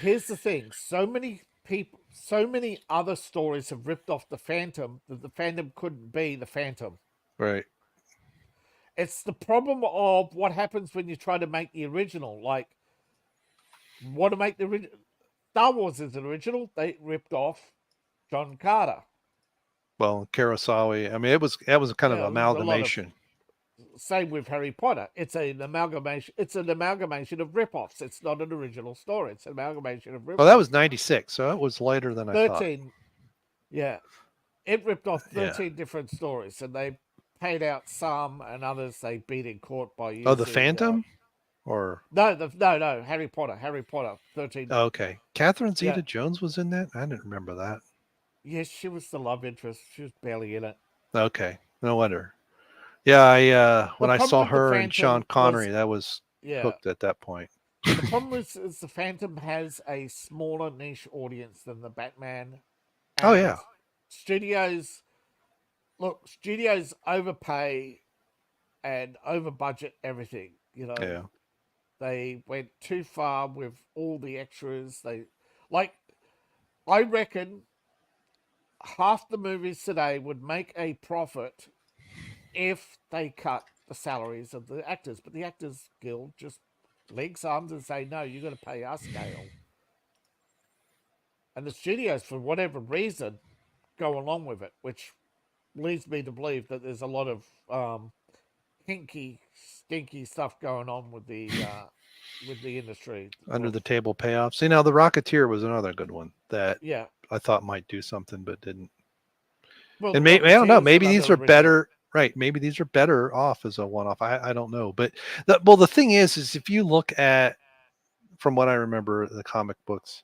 Here's the thing. So many people, so many other stories have ripped off the Phantom that the Phantom couldn't be the Phantom. Right. It's the problem of what happens when you try to make the original. Like, want to make the original. Star Wars is an original. They ripped off John Carter. Well, Kurosawa. I mean, that was a kind of Yeah, there's a lot of- amalgamation. Same with Harry Potter. It's an amalgamation. It's an amalgamation of rip-offs. It's not an original story. It's an amalgamation of rip-offs. Well, that was 96, so it was later than I thought. 13. Yeah. It ripped off Yeah. 13 different stories, and they paid out some, and others they beat in court by using... Oh, the Phantom? Or No, Harry Potter. 13. oh, okay. Catherine Yeah. Zeta-Jones was in that? I didn't remember that. Yes, she was the love interest. She was barely in it. Okay. No wonder. Yeah, when I problem saw with the her and Phantom Sean Connery, was- that was Yeah. hooked at that point. The problem is the Phantom has a smaller niche audience than the Batman. Oh, and yeah. Studios overpay and over budget everything. You know, Yeah. they went too far with all the extras. I reckon half the movies today would make a profit if they cut the salaries of the actors, but the Actors Guild just links arms and say, no, you're going to pay us scale. And the studios, for whatever reason, go along with it, which leads me to believe that there's a lot of hinky, stinky stuff going on with the industry. Under the table payoffs. See, now The Rocketeer was another good one that Yeah. I thought might do something, but didn't. Well, And The maybe, I don't know, Rocketeer's maybe these are another better. Right. Maybe these are better off as a one-off. I don't know. But the thing is if you look at, from what I remember, the comic books,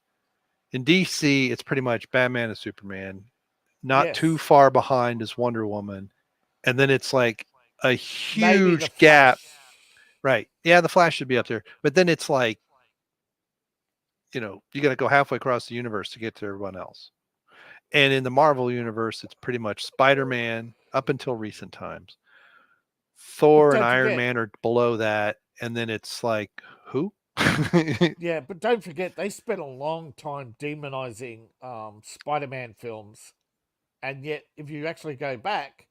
in DC, it's pretty much Batman and Superman, not Yes. too far behind is Wonder Woman. And then it's like a Maybe huge the gap. Flash. Right. Yeah, the Flash should be up there. But then it's like, you got to go halfway across the universe to get to everyone else. And in the Marvel universe, it's pretty much Spider-Man up until recent times. Thor But and don't Iron forget- Man are below that. And then it's like, who? Yeah, but don't forget, they spent a long time demonizing Spider-Man films. And yet, if you actually go back,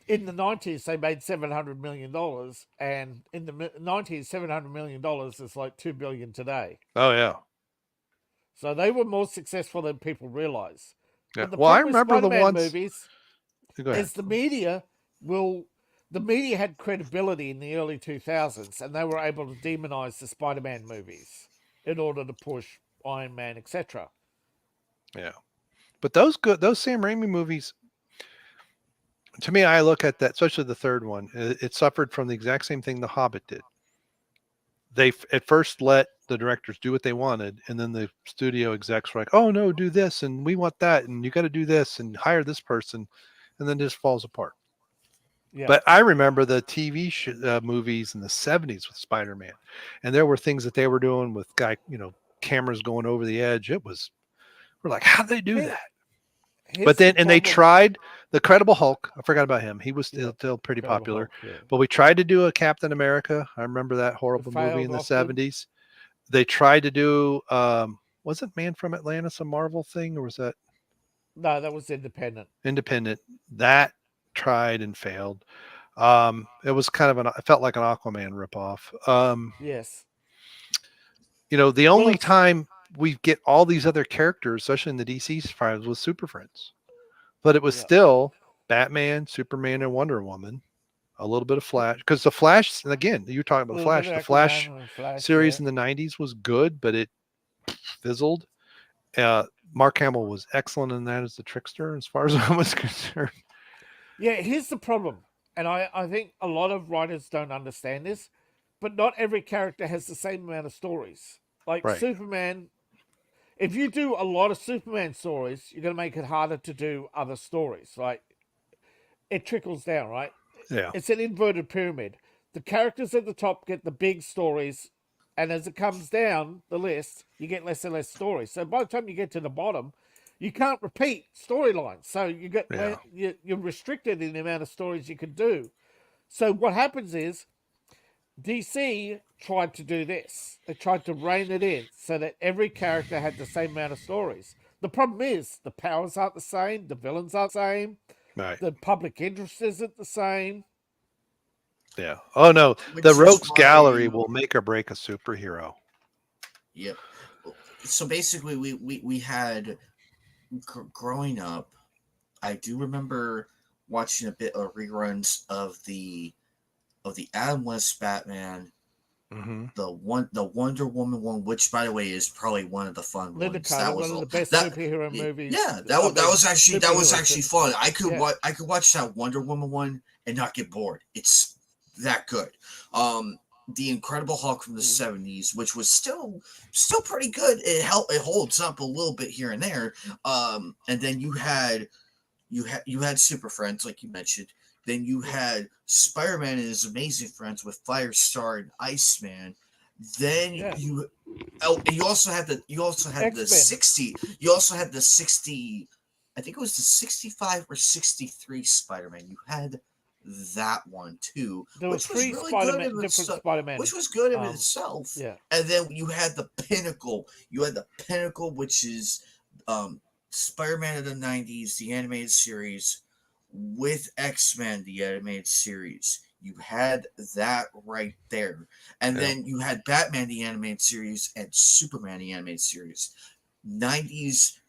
in the 90s, they made $700 million. And in the 90s, $700 million is like $2 billion today. Oh, yeah. So they were more successful than people realize. Yeah. But the Well, I problem with remember the Spider-Man ones. movies Go ahead. is the media had credibility in the early 2000s, and they were able to demonize the Spider-Man movies in order to push Iron Man, etc. Yeah. But those Sam Raimi movies, to me, I look at that, especially the third one, it suffered from the exact same thing The Hobbit did. They at first let the directors do what they wanted, and then the studio execs were like, oh, no, do this, and we want that, and you got to do this, and hire this person, and then it just falls apart. Yeah. But I remember the TV movies in the 70s with Spider-Man, and there were things that they were doing with cameras going over the edge. We're like, how'd they do Here- that? Here's But then, the and they problem- tried the Incredible Hulk. I forgot about him. He was Yeah, still pretty Incredible popular. Hulk, yeah. But we tried to do a Captain America. I remember that horrible movie failed in the often. 70s. They tried to do, wasn't Man from Atlantis a Marvel thing, or was that No, that was independent. independent? That tried and failed. It was kind of it felt like an Aquaman ripoff. Yes. The only it's- time we get all these other characters, especially in the DC files, was Super Friends. But it was Yeah. still Batman, Superman, and Wonder Woman. A little bit of Flash, because the Flash, and again, you're talking about the Flash. The Flash series in the 90s was good, but it fizzled. Mark Hamill was excellent in that as the trickster, as far as I was concerned. Yeah, here's the problem. And I think a lot of writers don't understand this, but not every character has the same amount of stories. Like Right. Superman, if you do a lot of Superman stories, you're going to make it harder to do other stories. Like, it trickles down, right? Yeah. It's an inverted pyramid. The characters at the top get the big stories, and as it comes down the list, you get less and less stories. So by the time you get to the bottom, you can't repeat storylines. So Yeah. you're restricted in the amount of stories you can do. So what happens is DC tried to do this. They tried to rein it in so that every character had the same amount of stories. The problem is the powers aren't the same, the villains aren't the same, Right. the public interest isn't the same. Yeah. Oh no, Which the is Rogues why- Gallery will make or break a superhero. Yep. So basically, we had growing up. I do remember watching a bit of reruns of the Adam West Batman, Mm-hmm. the Wonder Woman one, which by the way is probably one of the fun Linda ones. Carter, That was one of the best that, superhero movies. Yeah, that was actually superhero fun. I could Yeah. I could watch that Wonder Woman one and not get bored. It's that good. The Incredible Hulk from the '70s, which was still pretty good. It holds up a little bit here and there. And then you had Super Friends, like you mentioned. Then you had Spider-Man and his amazing friends with Firestar and Iceman. Then Yeah. you also had the X-Men. 60. You also had the 60. I think it was the 65 or 63 Spider-Man. You had that one too, There were which was three really Spider-Man, good in different itself. Spider-Man. Which was good in um, itself. Yeah. And then you had the Pinnacle. You had the Pinnacle, which is Spider-Man of the 90s, the animated series, with X-Men, the animated series. You had that right there. And Yeah. then you had Batman, the animated series, and Superman, the animated series. 90s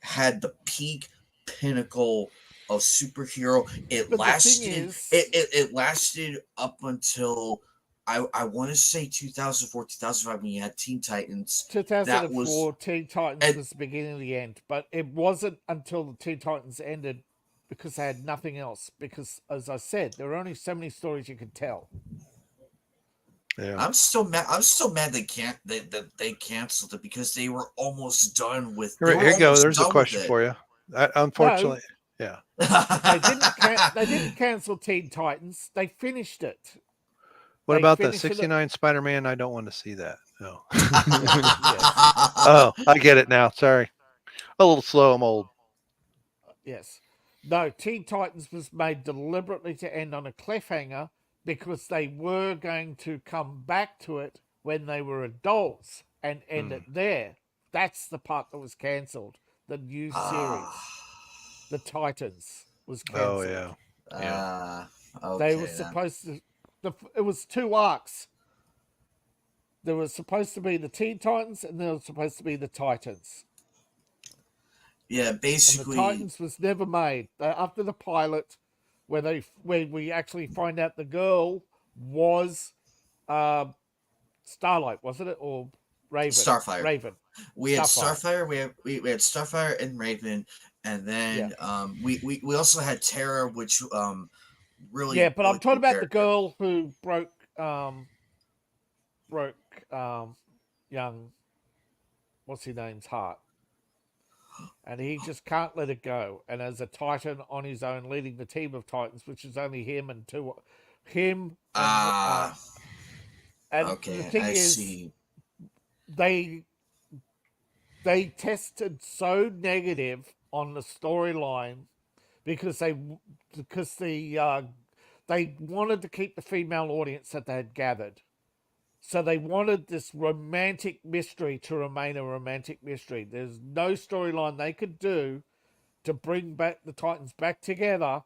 had the peak pinnacle of superhero. It But the thing lasted. is- It lasted up until I want to say 2004, 2005 when you had Teen Titans. 2004, Teen Titans and- was the beginning of the end, but it wasn't until the Teen Titans ended because they had nothing else. Because, as I said, there are only so many stories you can tell. Yeah. I'm still mad they canceled it because they were almost done with. Here you go. There's a question for you. Unfortunately, yeah. They didn't cancel Teen Titans. They finished it. What They about the finished it- 69 Spider-Man? I don't want to see that. No. Yes. Oh, I get it now. Sorry. A little slow. I'm old. Yes. No, Teen Titans was made deliberately to end on a cliffhanger because they were going to come back to it when they were adults and end it there. That's the part that was cancelled. The new series, The Titans, was cancelled. Oh yeah. Okay, They were supposed to. It was 2 arcs. There was supposed to be the Teen Titans, and there was supposed to be the Titans. Yeah, And basically. the Titans was never made. After the pilot, where we actually find out the girl was Starlight, wasn't it, or Raven? Starfire. Raven. We had Starfire. We had Starfire and Raven, and then we also had Terra, which really. Yeah, but really I'm talking cool about the character. girl who broke young, what's his name's heart, and he just can't let it go. And as a Titan on his own, leading the team of Titans, which is only him and him. And, Okay, the thing I is, see. they tested so negative on the storyline because they wanted to keep the female audience that they had gathered. So they wanted this romantic mystery to remain a romantic mystery. There's no storyline they could do to bring back the Titans back together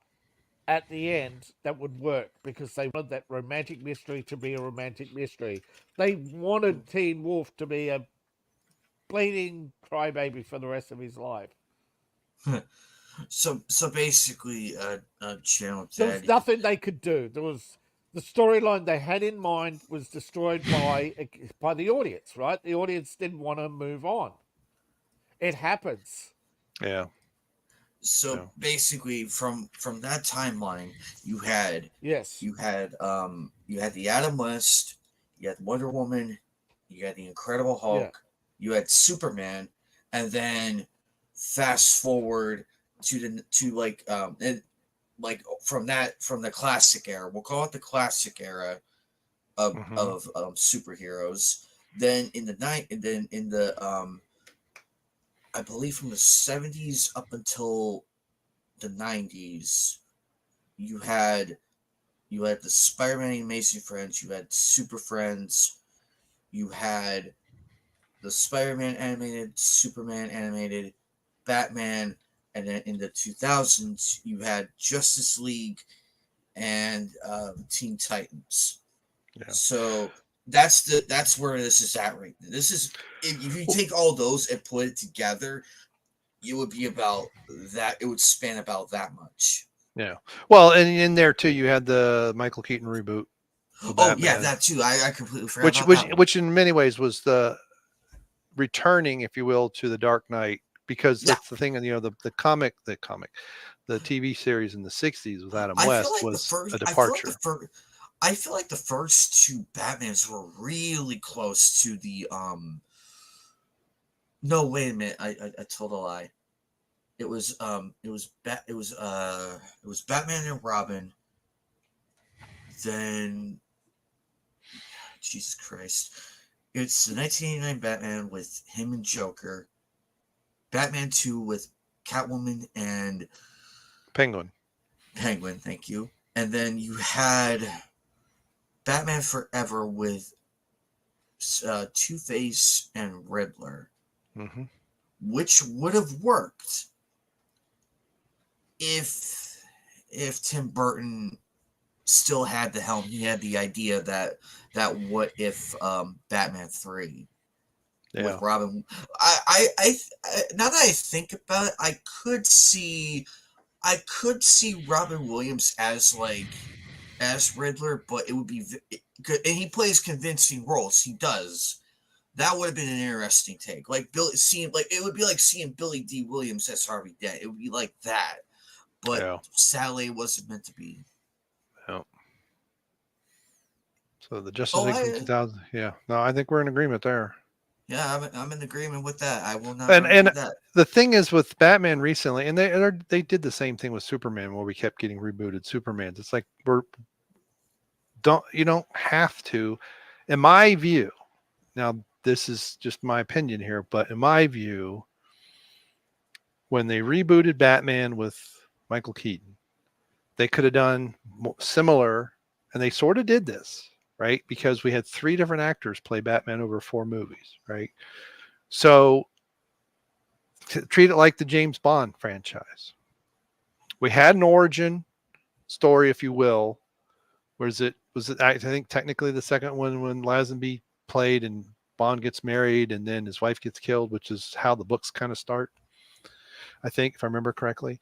at the end that would work because they wanted that romantic mystery to be a romantic mystery. They wanted Teen Wolf to be a bleeding crybaby for the rest of his life. So basically, Channel There was Daddy. nothing they could do. There was the storyline they had in mind was destroyed by the audience, right? The audience didn't want to move on. It happens. Yeah. So basically, from that timeline, you had Yes. you had the Adam West, you had Wonder Woman, you had the Incredible Hulk, you had Superman, and then fast forward to like from the classic era. We'll call it the classic era of superheroes. Then in the I believe from the 70s up until the 90s, you had the Spider-Man Amazing Friends, you had Super Friends, you had the Spider-Man animated, Superman animated, Batman, and then in the 2000s you had Justice League and Teen Titans. Yeah. So that's where this is at right now. This is, if you take all those and put it together, it would be about that. It would span about that much. Yeah. Well, and in there too, you had the Michael Keaton reboot. Oh yeah, that too. I completely forgot about that one. Which in many ways was the returning, if you will, to the Dark Knight, because that's the thing. And the the TV series in the 60s with Adam West was a departure. I feel like the first two Batmans were really close to the No, wait a minute. I told a lie. It was Batman and Robin. Then Jesus Christ. It's the 1989 Batman with him and Joker. Batman 2 with Catwoman and Penguin, thank you. And then you had Batman Forever with Two-Face and Riddler, which would have worked if Tim Burton still had the helm. He had the idea that what if Batman 3 with Robin. I now that I think about it, I could see Robin Williams as Riddler, but it would be good, and he plays convincing roles. He does. That would have been an interesting take. Like it would be like seeing Billy D. Williams as Harvey Dent. It would be like that, but sadly, it wasn't meant to be. Yeah. So the Justice League from 2000. Yeah. No, I think we're in agreement there. Yeah, I'm in agreement with that. I will not. And that. The thing is with Batman recently, and they did the same thing with Superman, where we kept getting rebooted Supermans. It's like you don't have to, in my view. Now this is just my opinion here, but in my view, when they rebooted Batman with Michael Keaton, they could have done similar, and they sort of did this, right? Because we had 3 different actors play Batman over 4 movies, right? So treat it like the James Bond franchise. We had an origin story, if you will. Was it I think technically the second one when Lazenby played and Bond gets married and then his wife gets killed, which is how the books kind of start, I think, if I remember correctly.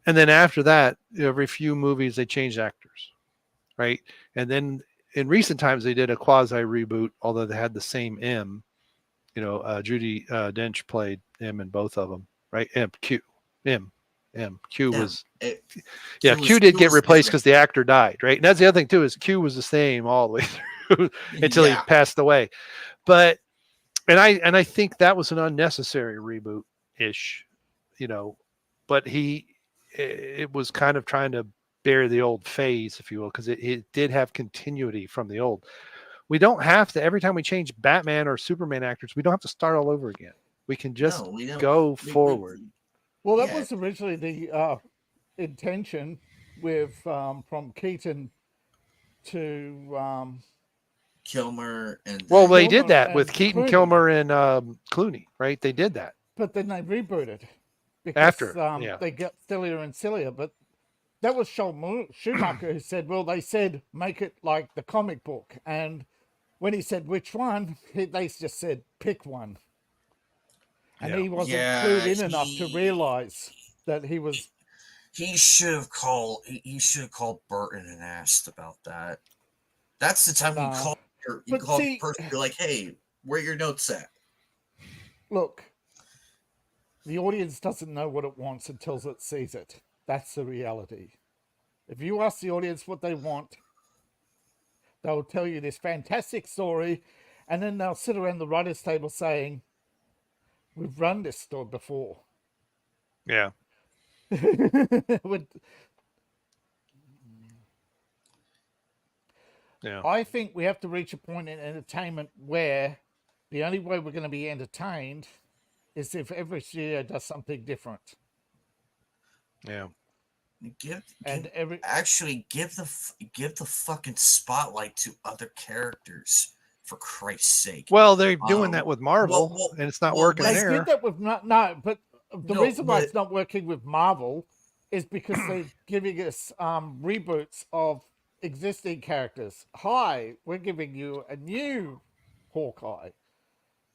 And then after that, every few movies they changed actors, right? And then in recent times they did a quasi reboot, although they had the same M. Judi Dench played M in both of them, right? Q was Q did get replaced because the actor died, right? And that's the other thing too, is Q was the same all the way through until he passed away. But I think that was an unnecessary reboot ish, but it was kind of trying to bury the old phase, if you will, because it did have continuity from the old. We don't have to, every time we change Batman or Superman actors, we don't have to start all over again. We can just go forward. Well, that was originally the intention with from Keaton to Kilmer and they did that with Keaton, Clooney. Kilmer, and Clooney, right? They did that, but then they rebooted because after they got sillier and sillier. But that was Schumacher who said, "Well, they said make it like the comic book," and when he said which one, they just said pick one. And he wasn't clued in enough to realize that he was. He should have called. He should have called Burton and asked about that. That's the time you call. You call the person. You're like, "Hey, where are your notes at?" Look, the audience doesn't know what it wants until it sees it. That's the reality. If you ask the audience what they want, they'll tell you this fantastic story, and then they'll sit around the writers' table saying, "We've run this story before." Yeah. Yeah. I think we have to reach a point in entertainment where the only way we're going to be entertained is if every studio does something different. Yeah. Actually give the fucking spotlight to other characters, for Christ's sake. Well, they're doing that with Marvel, and it's not working they there. did that with but the reason why it's not working with Marvel is because they're giving us reboots of existing characters. Hi, we're giving you a new Hawkeye.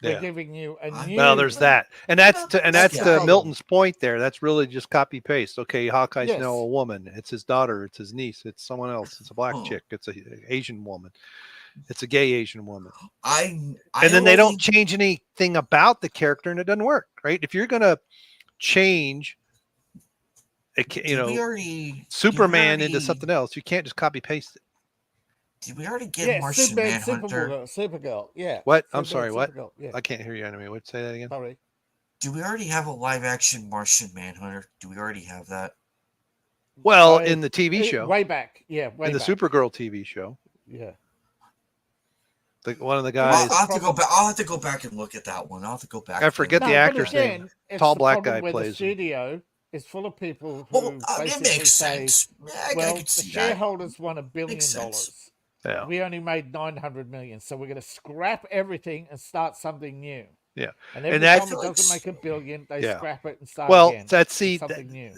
We're giving you a new. Well, there's that, and that's to the Milton's point there. That's really just copy paste. Okay, Hawkeye's Yes. now a woman. It's his daughter. It's his niece. It's someone else. It's a black chick. It's a Asian woman. It's a gay Asian woman. And then they don't change anything about the character, and it doesn't work, right? If you're gonna change, Superman into something else, you can't just copy paste it. Did we already get Martian Manhunter? Supergirl, yeah. What? I'm sorry, what? Yeah. I can't hear you, Enemy. What? Say that again. Sorry. Do we already have a live-action Martian Manhunter? Do we already have that? Well, in the TV show. Way back, yeah. In the Supergirl TV show. Yeah. One of the guys. I'll have to go back and look at that one. I'll have to go back. I forget the actor's name. Tall black guy plays. The studio is full of people who basically say, well, the shareholders want $1 billion. Yeah. We only made 900 million, so we're going to scrap everything and start something new. Yeah, and every time it doesn't make $1 billion, they scrap it and start again. Well, something new.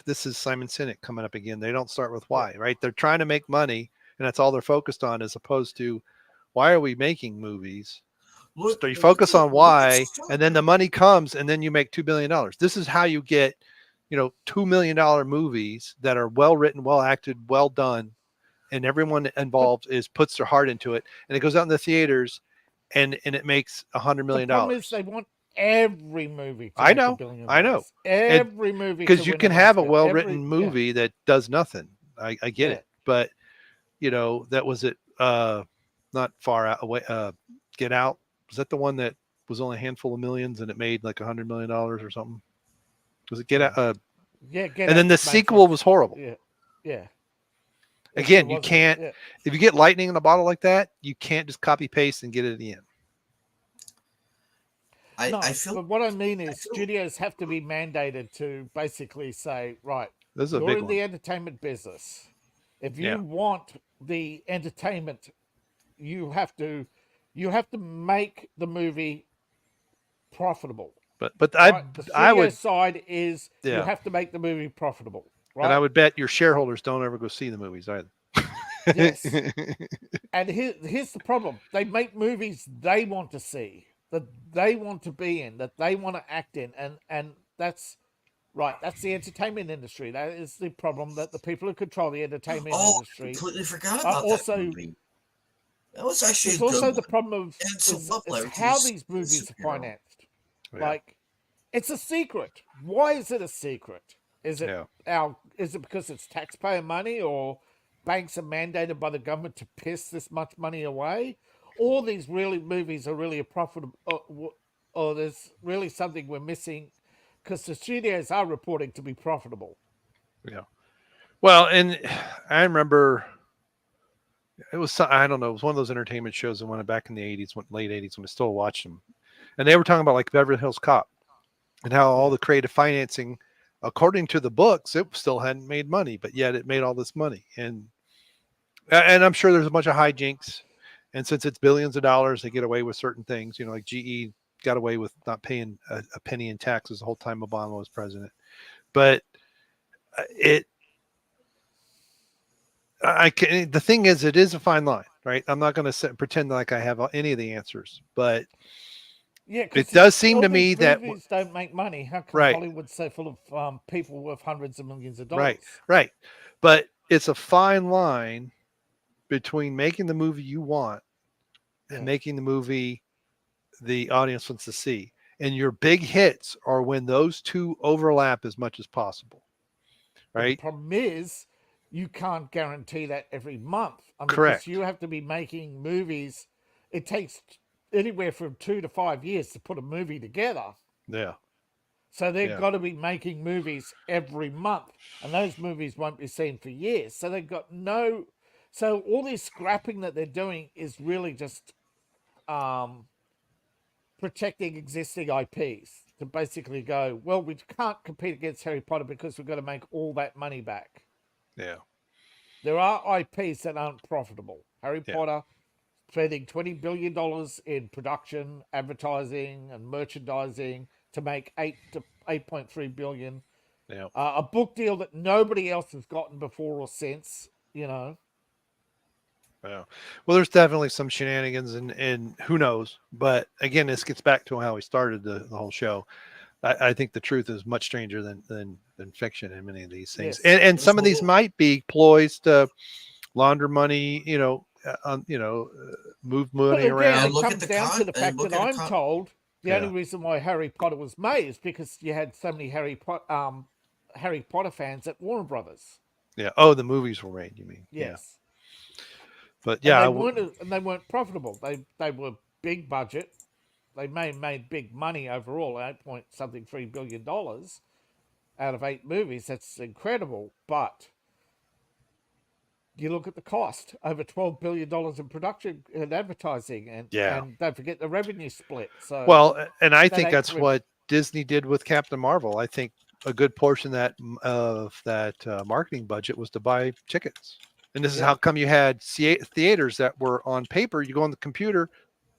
This is Simon Sinek coming up again. They don't start with why, right? They're trying to make money, and that's all they're focused on, as opposed to why are we making movies? So you focus on why, and then the money comes, and then you make $2 billion. This is how you get, $2 million movies that are well written, well acted, well done, and everyone involved puts their heart into it, and it goes out in the theaters, and it makes $100 million. The problem is they want every movie to I make know. $1 billion. I know. Every movie, because you can have a well-written movie that does nothing. I get it, but that was it. Not far out away. Get Out, was that the one that was only a handful of millions and it made like $100 million or something? Was it Get Out? Yeah, Get Out. And then the sequel was horrible. Yeah. Again, you can't. Yeah. If you get lightning in a bottle like that, you can't just copy paste and get it in. But what I mean is, studios have to be mandated to basically say, right, you're in the entertainment business. If you want the entertainment, you have to make the movie profitable. But right? I would side is you have to make the movie profitable. Right? And I would bet your shareholders don't ever go see the movies either. Yes. And here's the problem. They make movies they want to see, that they want to be in, that they want to act in. And that's right. That's the entertainment industry. That is the problem, that the people who control the entertainment industry. I completely forgot about that movie. That was actually it's also the problem of is how these movies are financed. Yeah. Like, it's a secret. Why is it a secret? Is it is it because it's taxpayer money, or banks are mandated by the government to piss this much money away? All these movies are really a profitable, or there's really something we're missing, because the studios are reporting to be profitable. Yeah. Well, and I remember it was, I don't know, it was one of those entertainment shows that went back in the 80s, late 80s, when I still watched them. And they were talking about like Beverly Hills Cop and how all the creative financing, according to the books, it still hadn't made money, but yet it made all this money. And I'm sure there's a bunch of hijinks. And since it's billions of dollars, they get away with certain things. Like GE got away with not paying a penny in taxes the whole time Obama was president. But the thing is, it is a fine line, right? I'm not going to pretend like I have any of the answers, but it does seem to me that movies don't make money. How come Hollywood's so full of people worth hundreds of millions of dollars? Right. But it's a fine line between making the movie you want and making the movie the audience wants to see. And your big hits are when those two overlap as much as possible, right? The problem is, you can't guarantee that every month. Correct. Because you have to be making movies. It takes anywhere from 2 to 5 years to put a movie together. Yeah. So they've got to be making movies every month, and those movies won't be seen for years. So they've got no So all this scrapping that they're doing is really just protecting existing IPs to basically go, well, we can't compete against Harry Potter because we've got to make all that money back. Yeah. There are IPs that aren't profitable. Harry Yeah. Potter spending $20 billion in production, advertising, and merchandising to make 8.3 billion. Yeah. A book deal that nobody else has gotten before or since, you know. Yeah. Well, there's definitely some shenanigans, and who knows? But again, this gets back to how we started the whole show. I think the truth is much stranger than fiction in many of these things, Yes. and There's some of these more. might be ploys to launder money, move But money again, around. And it look at comes the down to the fact look that at I'm told the only Yeah. reason why Harry Potter was made is because you had so many Harry Potter fans at Warner Brothers. Yeah. Oh, the movies were made. You mean? Yeah. Yes. But And yeah, they weren't profitable. They were big budget. They made big money overall, 8.3 billion out of 8 movies. That's incredible. But you look at the cost, over $12 billion in production and advertising, yeah. and don't forget the revenue split. So Well, and I that think ain't that's what Disney did with Captain Marvel. I think a good portion of that marketing budget was to buy tickets. And this is how come you had theaters that were on paper. You go on the computer,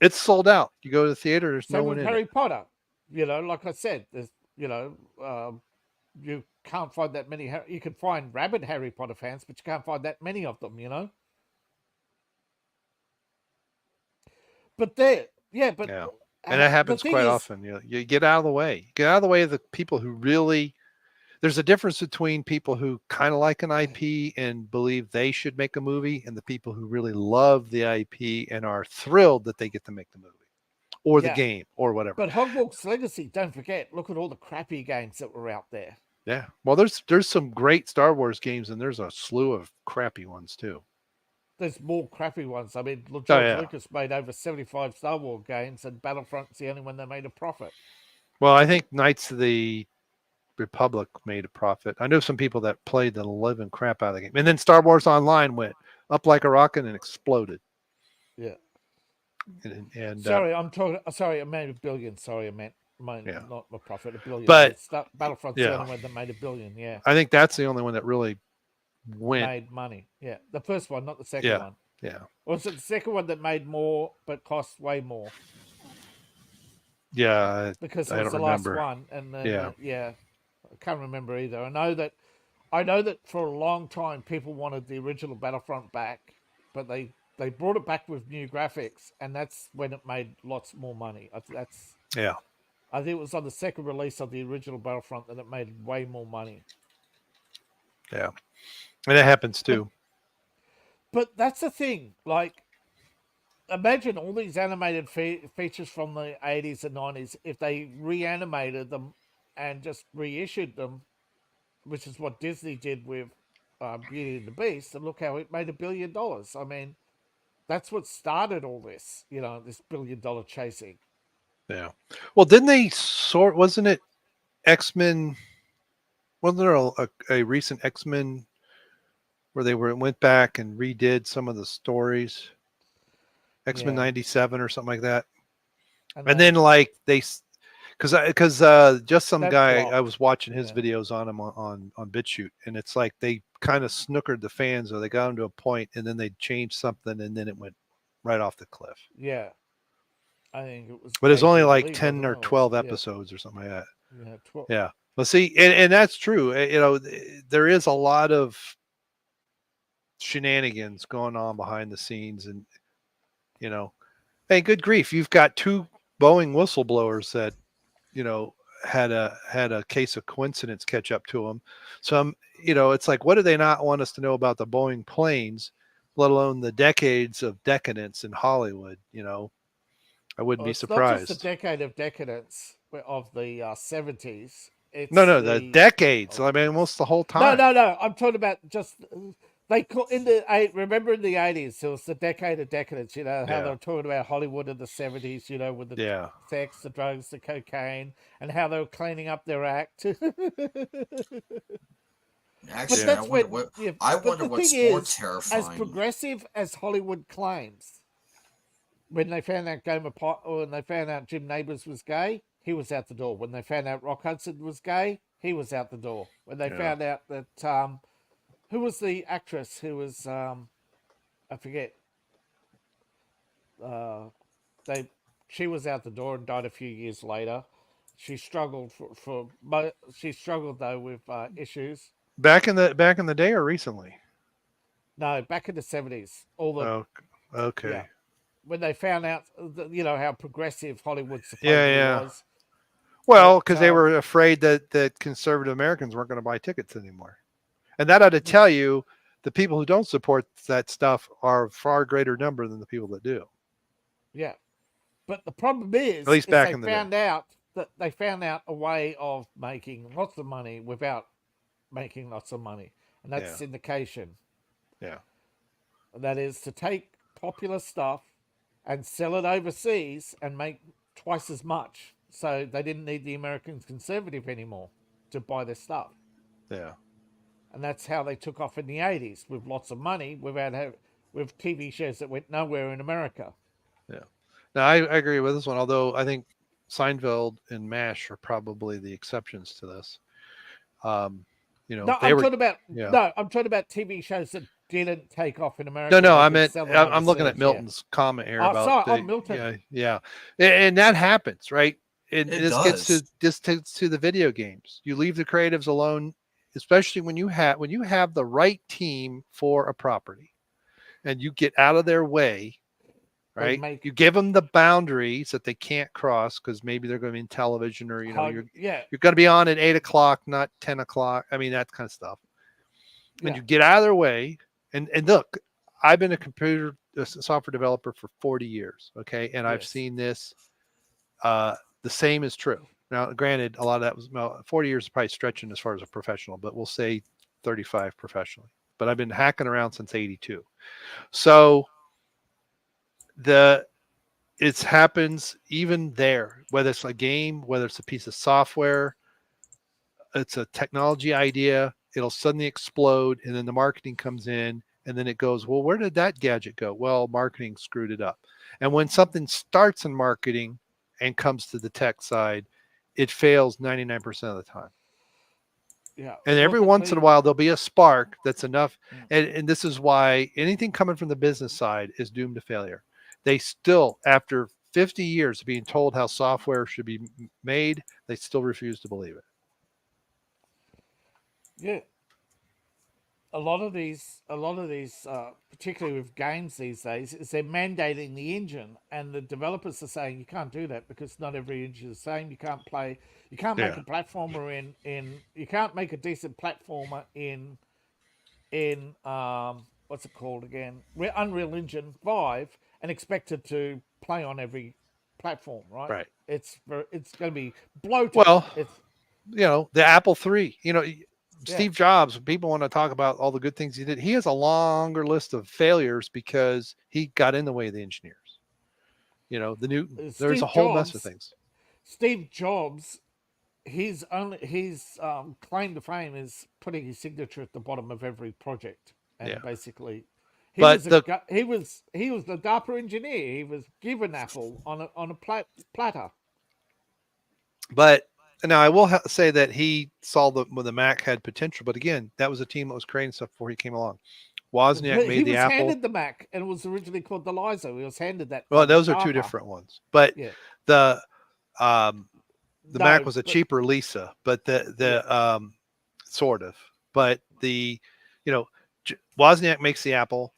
it's sold out. You go to the theater, there's no Same one with in it. Harry Potter. Like I said, there's you can't find that many. You can find rabid Harry Potter fans, but you can't find that many of them. But there, yeah, but Yeah. And that the happens thing quite is, often. You get out of the way. Get out of the way of the people who really. There's a difference between people who kind of like an IP and believe they should make a movie, and the people who really love the IP and are thrilled that they get to make the movie or the yeah. game or whatever. But Hogwarts Legacy, don't forget, look at all the crappy games that were out there. Yeah. Well, there's some great Star Wars games, and there's a slew of crappy ones too. There's more crappy ones. I mean, Oh George yeah. Lucas made over 75 Star Wars games, and Battlefront's the only one that made a profit. Well, I think Knights of the Republic made a profit. I know some people that played the living crap out of the game, and then Star Wars Online went up like a rocket and exploded. Yeah. And Sorry, I'm talking. Sorry, I made a billion. Sorry, I meant yeah. not a profit, a billion. But Battlefront's the only one that made a billion. Yeah, I think that's the only one that really went. made money. Yeah, the first one, not the second Yeah. one. Yeah. Or was it the second one that made more but cost way more? Yeah. Because it I was don't the remember. last one, and then Yeah. I can't remember either. I know that for a long time people wanted the original Battlefront back, but they brought it back with new graphics, and that's when it made lots more money. Yeah. I think it was on the second release of the original Battlefront that it made way more money. Yeah. And it happens too. But that's the thing. Like, imagine all these animated features from the 80s and 90s if they reanimated them and just reissued them, which is what Disney did with Beauty and the Beast, and look how it made $1 billion. I mean, that's what started all this, this $1 billion chasing. Yeah. Well, didn't they wasn't it X-Men? Wasn't there a recent X-Men where they went back and redid some of the stories? X-Men 97 or something like that. And then like because just some guy flopped. I was watching his videos on him on BitChute, and it's like they kind of snookered the fans, or they got them to a point and then they changed something and then it went right off the cliff. Yeah. I think it was. But it's only like 10 or 12 episodes or something like that. Yeah, 12. Yeah. Well, see, and that's true. There is a lot of shenanigans going on behind the scenes, and hey, good grief, you've got 2 Boeing whistleblowers that had a case of coincidence catch up to them. So it's like, what do they not want us to know about the Boeing planes, let alone the decades of decadence in Hollywood? I wouldn't be surprised. It's not just the decade of decadence of the 70s. It's the decades. I mean, almost the whole time. No. I'm talking about just they call in the remember in the 80s it was the decade of decadence. How they were talking about Hollywood in the 70s. With the sex, the drugs, the cocaine, and how they were cleaning up their act. Actually, that's I wonder when. Yeah, I but wonder the what's thing more is, as terrifying. progressive as Hollywood claims, when they found out when they found out Jim Nabors was gay, he was out the door. When they found out Rock Hudson was gay, he was out the door. When they Yeah. found out that who was the actress who was I forget, uh, they she was out the door and died a few years later. She struggled she struggled though with issues. Back in the day or recently? No, back in the 70s, all the Oh, okay. yeah, when they found out, how progressive Hollywood Yeah, supposedly yeah. was. Well, That because they were afraid that conservative Americans weren't going to buy tickets anymore, and that ought to tell you the people who don't support that stuff are a far greater number than the people that do. yeah, but the problem At least is back they in the day. found out a way of making lots of money without making lots of money, and that's Yeah. syndication. Yeah. That is to take popular stuff and sell it overseas and make twice as much. So they didn't need the American conservative anymore to buy their stuff. Yeah. And that's how they took off in the 80s with lots of money with TV shows that went nowhere in America. Yeah. Now I agree with this one, although I think Seinfeld and MASH are probably the exceptions to this. Um, No, they were, yeah. I'm talking about TV shows that didn't take off in No, America. no, They I could meant sell it I'm looking at overseas. Yeah. Milton's comment here Oh, about sorry. Oh, the, Milton. yeah, and that happens, right? And It this gets does. to the video games. You leave the creatives alone, especially when you have the right team for a property, and you get out of their way, right? You give them the boundaries that they can't cross because maybe they're going to be in television, or you're going to be on at 8 o'clock, not 10 o'clock. I mean, that kind of stuff. And you get out of their way. And look, I've been a software developer for 40 years. Okay. And I've seen this. The same is true. Now, granted, a lot of that was 40 years is probably stretching as far as a professional, but we'll say 35 professionally. But I've been hacking around since 82. So it happens even there, whether it's a game, whether it's a piece of software, it's a technology idea, it'll suddenly explode, and then the marketing comes in, and then it goes, well, where did that gadget go? Well, marketing screwed it up. And when something starts in marketing and comes to the tech side, it fails 99% of the time. Yeah. And every once in a while there'll be a spark that's enough. And this is why anything coming from the business side is doomed to failure. They still, after 50 years of being told how software should be made, they still refuse to believe it. Yeah. A lot of these, particularly with games these days, is they're mandating the engine, and the developers are saying you can't do that because not every engine is the same. You can't make a platformer you can't make a decent platformer in what's it called again? Unreal Engine 5 and expect it to play on every platform, right? Right. It's going to be bloated. Well, the Apple III, Steve Jobs, people want to talk about all the good things he did. He has a longer list of failures because he got in the way of the engineers. There's a whole mess of things. Steve Jobs, his claim to fame is putting his signature at the bottom of every project, and basically, he was the DARPA engineer. He was given Apple on a platter. But now I will say that he saw when the Mac had potential. But again, that was a team that was creating stuff before he came along. Wozniak made the Apple. He was handed the Mac, and it was originally called the Liza. He was handed that. Well, those are two different ones. But the Mac was a cheaper Lisa, but the sort of. But Wozniak makes the Apple.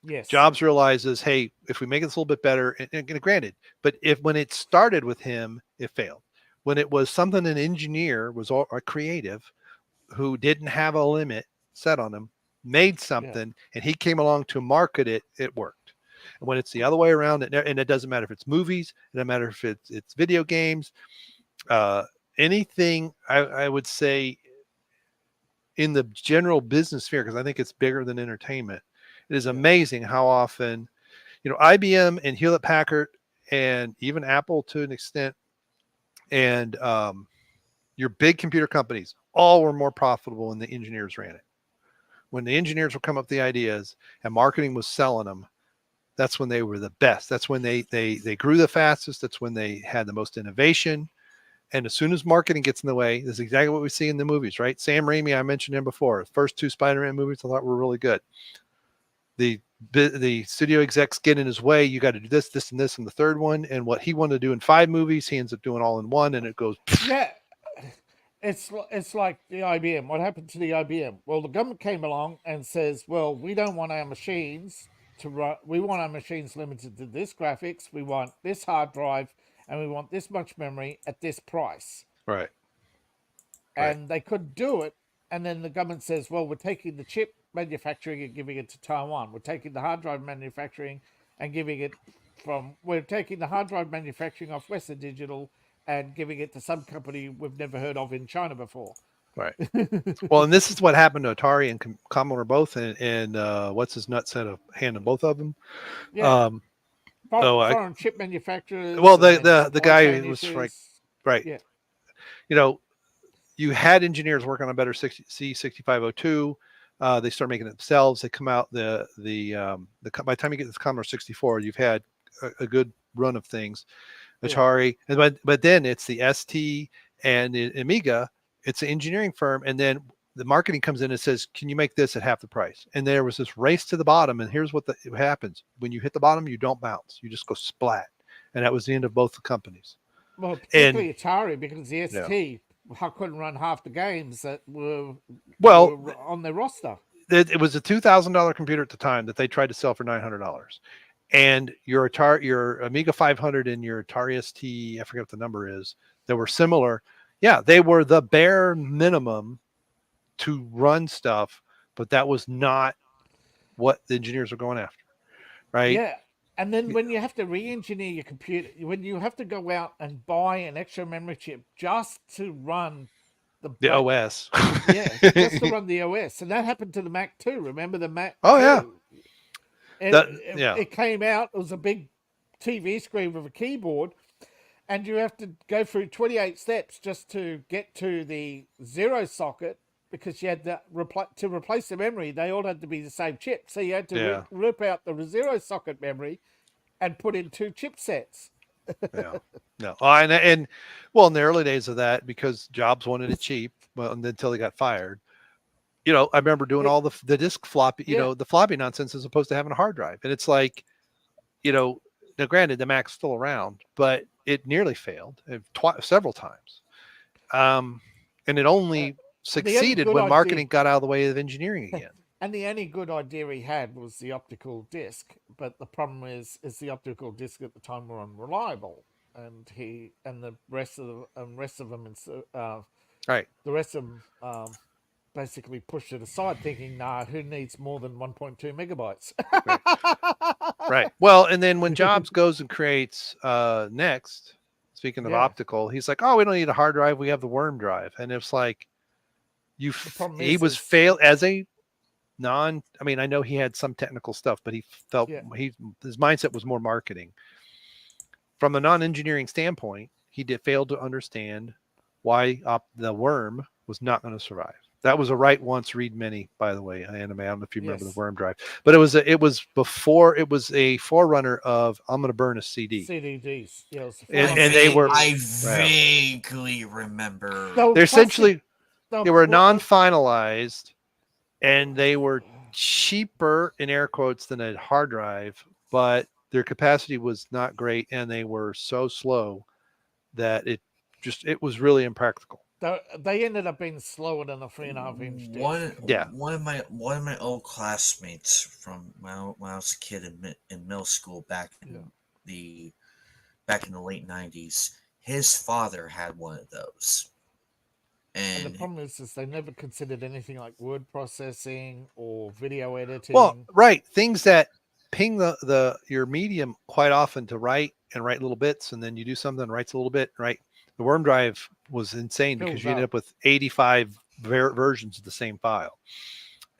Yes. Jobs realizes, hey, if we make this a little bit better, and granted, but when it started with him, it failed. When it was something an engineer was a creative who didn't have a limit set on him, made something, and he came along to market it, it worked. And when it's the other way around, and it doesn't matter if it's movies, it doesn't matter if it's video games, anything, I would say in the general business sphere, because I think it's bigger than entertainment. It is amazing how often, IBM and Hewlett Packard and even Apple to an extent, and your big computer companies all were more profitable when the engineers ran it. When the engineers would come up with the ideas and marketing was selling them, that's when they were the best. That's when they grew the fastest. That's when they had the most innovation. And as soon as marketing gets in the way, this is exactly what we see in the movies, right? Sam Raimi, I mentioned him before. The first 2 Spider-Man movies I thought were really good. The studio execs get in his way. You got to do this, this, and this in the third one. And what he wanted to do in 5 movies, he ends up doing all in one, and it goes. Yeah, it's like the IBM. What happened to the IBM? Well, the government came along and says, "Well, we don't want our machines to run. We want our machines limited to this graphics. We want this hard drive, and we want this much memory at this price." Right. And they couldn't do it. And then the government says, "Well, we're taking the chip manufacturing and giving it to Taiwan. We're taking the hard drive manufacturing and giving it we're taking the hard drive manufacturing off Western Digital and giving it to some company we've never heard of in China before." Right. Well, and this is what happened to Atari and Commodore both, and what's his nuts had a hand in both of them. Yeah. I Foreign chip manufacturers. Well, and then the supply guy chain was issues. right. Yeah. You know, you had engineers working on a better C6502. They start making it themselves. They come out by the time you get to the Commodore 64, you've had a good run of things. Atari, but then it's the ST and the Amiga. It's an engineering firm, and then the marketing comes in and says, "Can you make this at half the price?" And there was this race to the bottom. And here's what happens: when you hit the bottom, you don't bounce; you just go splat. And that was the end of both the companies. Well, particularly Atari, because the ST couldn't run half the games that were on their roster. It was a $2,000 computer at the time that they tried to sell for $900. And your Amiga 500 and your Atari ST, I forget what the number is, that were similar. Yeah, they were the bare minimum to run stuff, but that was not what the engineers were going after, right? Yeah. And then when you have to re-engineer your computer, when you have to go out and buy an extra memory chip just to run the OS. Just to run the OS. And that happened to the Mac too. Remember the Mac? Oh, yeah. It came out, it was a big TV screen with a keyboard, and you have to go through 28 steps just to get to the 0 socket, because you had to replace the memory. They all had to be the same chip, so you had to rip out the 0 socket memory and put in 2 chipsets. No. And well, in the early days of that, because Jobs wanted it cheap, until he got fired. You know, I remember doing all the disk floppy, the floppy nonsense as opposed to having a hard drive. And it's like, now granted, the Mac's still around, but it nearly failed several times. And it only succeeded when marketing got out of the way of engineering again. And the only good idea he had was the optical disc, but the problem is the optical disc at the time were unreliable, and the rest of them basically pushed it aside, thinking, "Nah, who needs more than 1.2 megabytes?" Right. Well, and then when Jobs goes and creates Next, speaking of optical, he's like, "Oh, we don't need a hard drive. We have the worm drive," and it's like, he was failed as a I mean, I know he had some technical stuff, but he felt his mindset was more marketing. From a non-engineering standpoint, he failed to understand why the worm was not going to survive. That was a write once, read many, by the way, anime. I don't know if you remember the worm drive, but it was a forerunner of I'm going to burn a CD. CDs, yes. And they were. I vaguely remember. They're essentially they were non-finalized. And they were cheaper, in air quotes, than a hard drive, but their capacity was not great, and they were so slow that it was really impractical. They ended up being slower than a 3.5-inch disc. One of my old classmates from when I was a kid in middle school back in the late 90s, his father had one of those. And the problem is they never considered anything like word processing or video editing. Well, right. Things that ping your medium quite often to write little bits, and then you do something and writes a little bit, right? The worm drive was insane because you ended up with 85 versions of the same file.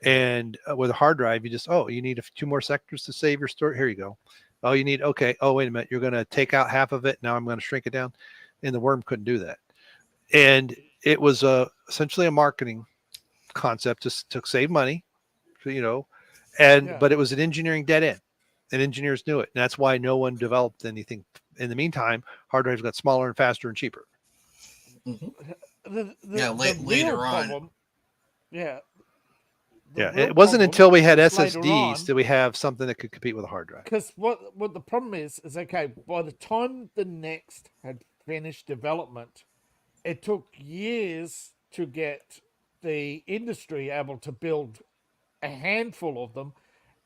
And with a hard drive, you just, you need 2 more sectors to save your story. Here you go. Oh, you need, okay. Oh, wait a minute. You're going to take out half of it. Now I'm going to shrink it down. And the worm couldn't do that. And it was essentially a marketing concept to save money, but it was an engineering dead end, and engineers knew it, and that's why no one developed anything. In the meantime, hard drives got smaller and faster and cheaper. The later real on. problem, it wasn't until we had was later SSDs on, that we have something that could compete with a hard drive. Because what the problem is okay, by the time the Next had finished development, it took years to get the industry able to build a handful of them,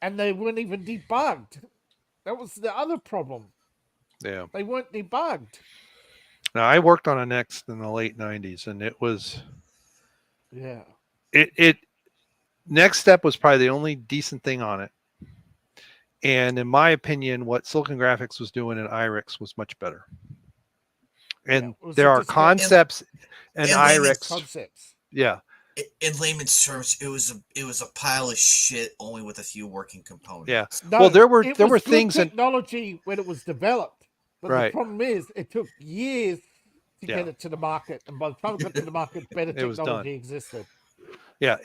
and they weren't even debugged. That was the other problem. Yeah. They weren't debugged. Now, I worked on a Next in the late 90s, and it was... Yeah. It Next Step was probably the only decent thing on it. And in my opinion, what Silicon Graphics was doing in IRIX was much better. And there are concepts and IRIX concepts. Yeah. In layman's terms, it was a pile of shit, only with a few working components. Yeah. No, well, there were good things technology when it was developed, but right. The problem is it took years to get it to the market, and by the time it got to the market, better technology existed. Yeah,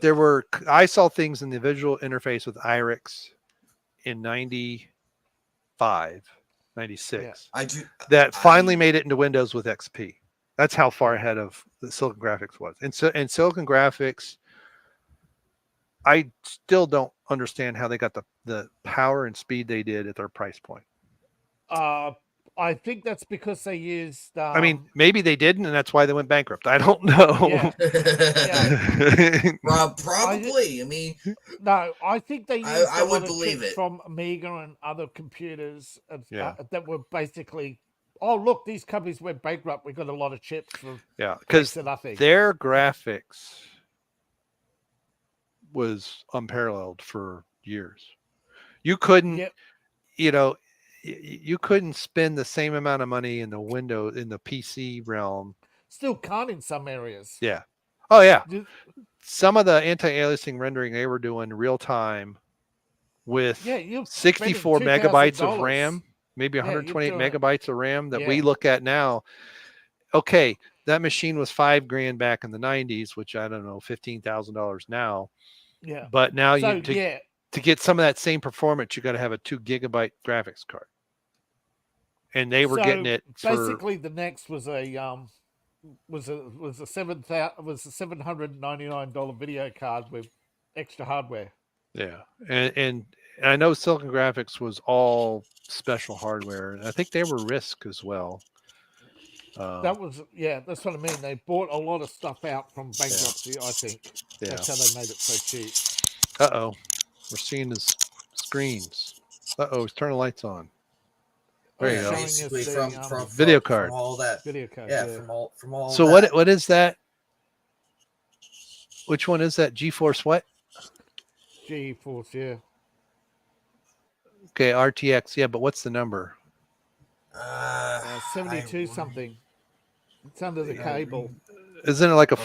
there were... I saw things in the visual interface with IRIX in 95, 96. I do that finally made it into Windows with XP. That's how far ahead of the Silicon Graphics was. And so, in Silicon Graphics, I still don't understand how they got the power and speed they did at their price point. I think that's because they used... I mean, maybe they didn't, and that's why they went bankrupt. I don't know. Yeah. Probably. I mean... No, I think they used I would believe it. From Amiga and other computers that were basically... Oh, look, these companies went bankrupt. We got a lot of chips for because their graphics was unparalleled for years. You couldn't, you couldn't spend the same amount of money in the PC realm. Still can't in some areas. Yeah. Oh yeah. Some of the anti-aliasing rendering they were doing real time with 64 megabytes of RAM. Maybe 128 megabytes of RAM that we look at now. Okay, that machine was $5,000 back in the 90s, which I don't know, $15,000 now. Yeah. But now to get some of that same performance, you got to have a 2 gigabyte graphics card. And they were getting it. Basically, the Next was a $799 video card with extra hardware. Yeah, and I know Silicon Graphics was all special hardware. I think they were RISC as well. That was that's what I mean. They bought a lot of stuff out from bankruptcy. I think that's how they made it so cheap. We're seeing his screens. He's turning the lights on. There you go. Basically from video card. From all that video card. Yeah, from all. So that. what is that? Which one is that? GeForce what? GeForce, yeah. Okay, RTX, yeah, but what's the number? 72 something. It's under the cable. Isn't it like a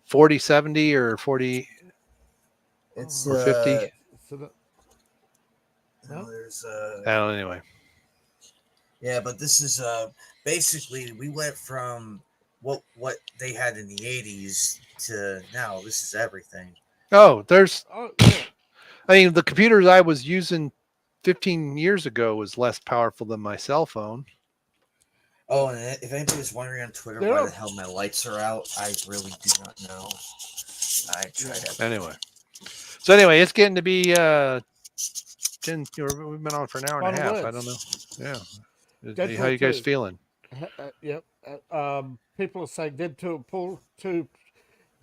4070 or 40? It's or 50. There's anyway. Yeah, but this is basically we went from what they had in the 80s to now. This is everything. Oh, I mean, the computers I was using 15 years ago was less powerful than my cell phone. Oh, and if anybody's wondering on Twitter why the hell my lights are out, I really do not know. I tried that. Anyway. So anyway, it's getting to be we've been on for an hour and a half. I don't know. Yeah. Deadpool How you guys feeling? Yep. People are saying Deadpool 2.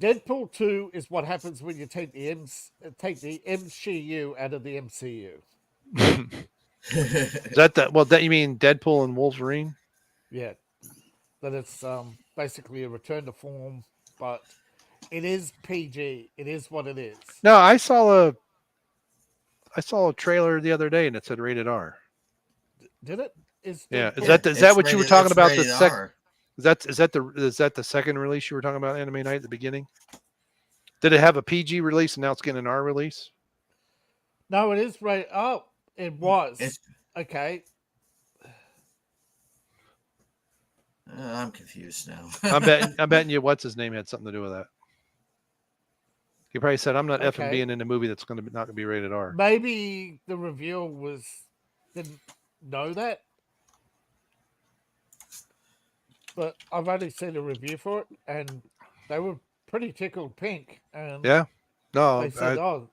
Deadpool 2 is what happens when you take the MCU out of the MCU. Is that you mean Deadpool and Wolverine? Yeah. That it's basically a return to form, but it is PG. It is what it is. No, I saw a trailer the other day and it said rated R. Did it? Is that what you were talking about? Is that the second release you were talking about, Anime Night, at the beginning? Did it have a PG release and now it's getting an R release? No, it is rated. Oh, it was. Okay. I'm confused now. I'm betting you what's his name had something to do with that. He probably said, "I'm not effing being in a movie that's not going to be rated R." Maybe the reviewer didn't know that, but I've only seen a review for it, and they were pretty tickled pink. And Yeah, no, they said, "Oh."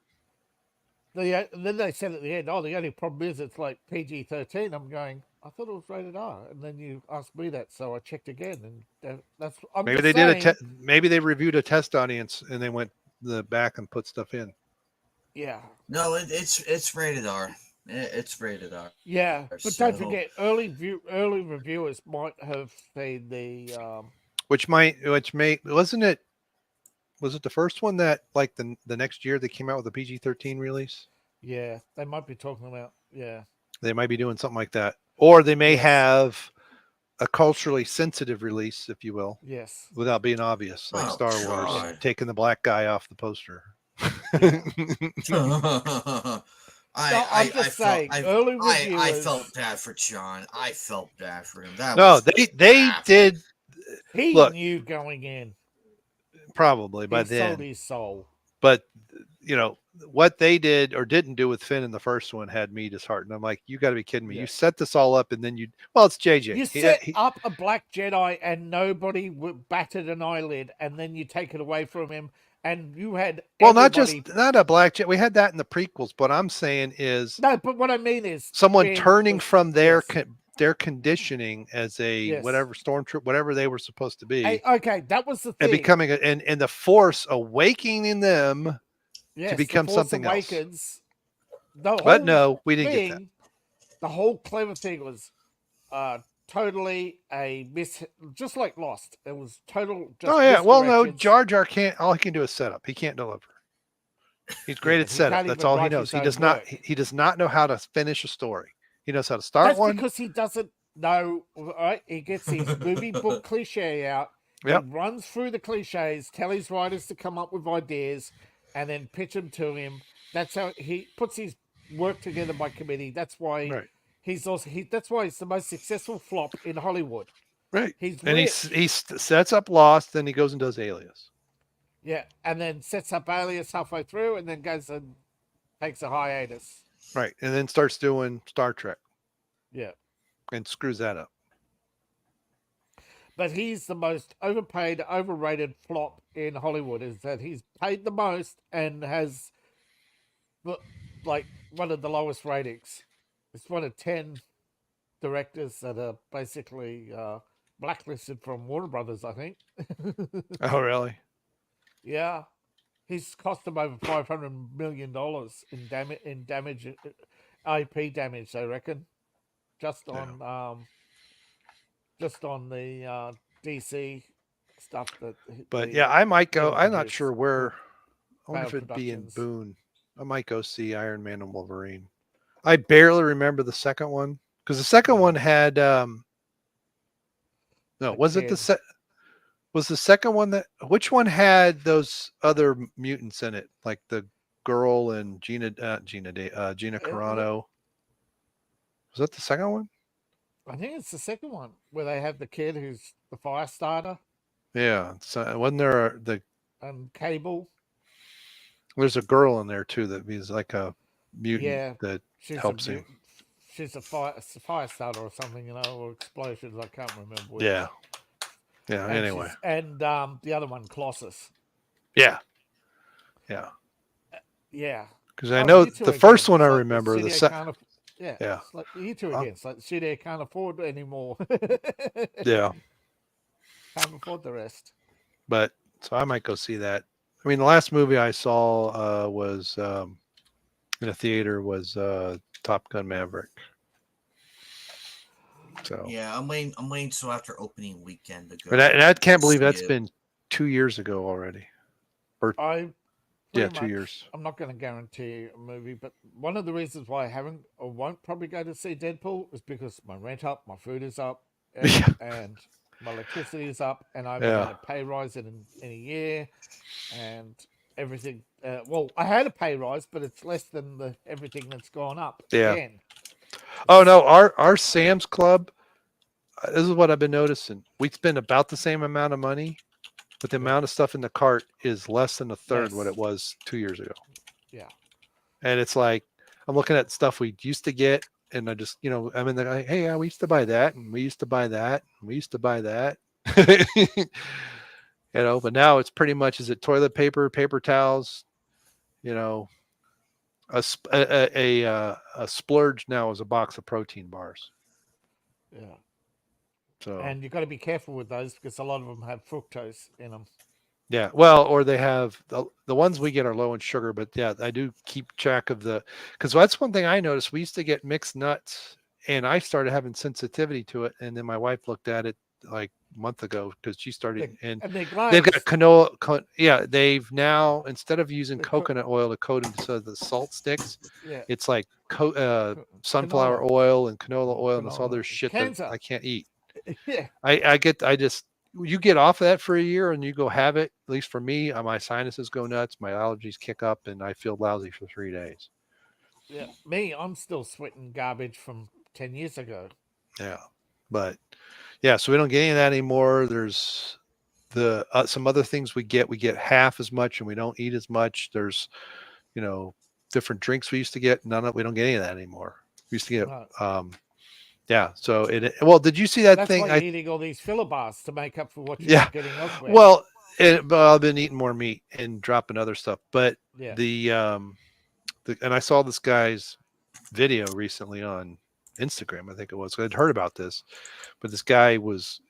And then they said at the end, "Oh, the only problem is it's like PG-13." I'm going, I thought it was rated R, and then you asked me that, so I checked again, and that's. I'm maybe just they saying, did maybe they reviewed a test audience and they went the back and put stuff in. Yeah. No, it's rated R. It's rated R. Yeah, but don't forget, early reviewers might have seen the. Which wasn't it? Was it the first one that like the next year they came out with a PG-13 release? Yeah, they might be talking about. Yeah, they might be doing something like that, or they may have a culturally sensitive release, if you will. Yes. Without being obvious, like Star Wars taking the black guy off the poster. I felt bad for John. I felt bad for him. They did. He knew going in. Probably by then. Sold his soul. But you know what they did or didn't do with Finn in the first one had me disheartened. I'm like, you got to be kidding me! Yeah. You set this all up, and then it's JJ. You set up a black Jedi, and nobody batted an eyelid, and then you take it away from him. And you had not a black Jedi. We had that in the prequels. What I'm saying is but what I mean is someone turning from their conditioning as a whatever stormtrooper, whatever they were supposed to be. Okay, that was the thing. And becoming and the Force awakening them to become something else. But no, we didn't get that. The whole clever thing was totally just like Lost. It was total. No, Jar Jar can't. All he can do is set up. He can't deliver. He's great at setup. That's all he knows. He does not. He does not know how to finish a story. He knows how to start one. Because he doesn't know. Right? He gets his movie book cliche out. Yep. He runs through the cliches, tell his writers to come up with ideas, and then pitch them to him. That's how he puts his work together by committee. That's why he's that's why he's the most successful flop in Hollywood. Right. He sets up Lost, then he goes and does Alias. Yeah, and then sets up Alias halfway through, and then goes and takes a hiatus. Right, and then starts doing Star Trek. Yeah. And screws that up. But he's the most overpaid, overrated flop in Hollywood, is that he's paid the most and has like one of the lowest ratings. It's one of 10 directors that are basically blacklisted from Warner Brothers, I think. Oh, really? Yeah. He's cost them over $500 million in damage, IP damage, I reckon. Just on the DC stuff that. But I might go. I'm not sure where. I wonder if it'd be in Boone. I might go see Iron Man and Wolverine. I barely remember the second one because the second one had. Was it was the second one that? Which one had those other mutants in it, like the girl and Gina Carano? Was that the second one? I think it's the second one where they have the kid who's the fire starter. Yeah, so wasn't there Cable? There's a girl in there too that is like a mutant that helps him. She's a fire starter or something, or explosions. I can't remember. Which. Yeah. Yeah. And anyway, the other one, Colossus. Yeah. Yeah. Because I know the first one I remember. The second. Yeah. It's like you two again. It's like the studio can't afford anymore. Yeah. Can't afford the rest. But so I might go see that. I mean, the last movie I saw was in a theater was Top Gun Maverick. So yeah, I'm waiting till after opening weekend to go. But I can't believe that's been 2 years ago already. Or 2 years. I'm not going to guarantee a movie, but one of the reasons why I haven't or won't probably go to see Deadpool is because my rent up, my food is up, and my electricity is up, and I haven't had a pay rise in a year, and everything. I had a pay rise, but it's less than everything that's gone up. Yeah. Again. Oh no, our Sam's Club. this is what I've been noticing. We spend about the same amount of money, but the amount of stuff in the cart is less than a third what it was 2 years ago. Yeah. And it's like, I'm looking at stuff we used to get, and I just, I'm in the, hey, yeah, we used to buy that, and we used to buy that, and we used to buy that. But now it's pretty much, is it toilet paper, paper towels, a splurge now is a box of protein bars. Yeah. So, and you've got to be careful with those because a lot of them have fructose in them. Yeah, well, or they have the ones we get are low in sugar, but yeah, I do keep track of because that's one thing I noticed. We used to get mixed nuts, and I started having sensitivity to it, and then my wife looked at it like a month ago because she started, and they've got canola. Yeah, they've now, instead of using coconut oil to coat it so the salt sticks, it's like sunflower oil and canola oil and this other shit that I can't eat. Yeah, you get off of that for a year and you go have it. At least for me, my sinuses go nuts, my allergies kick up, and I feel lousy for 3 days. Yeah, I'm still sweating garbage from 10 years ago. Yeah, but yeah, so we don't get any of that anymore. There's some other things we get half as much and we don't eat as much. There's different drinks we used to get. We don't get any of that anymore. We used to get yeah. So did you see that That's thing? Why you're eating all these filler bars to make up for what you're not getting elsewhere. Well, but I've been eating more meat and dropping other stuff. But and I saw this guy's video recently on Instagram. I think it was. I'd heard about this, but this guy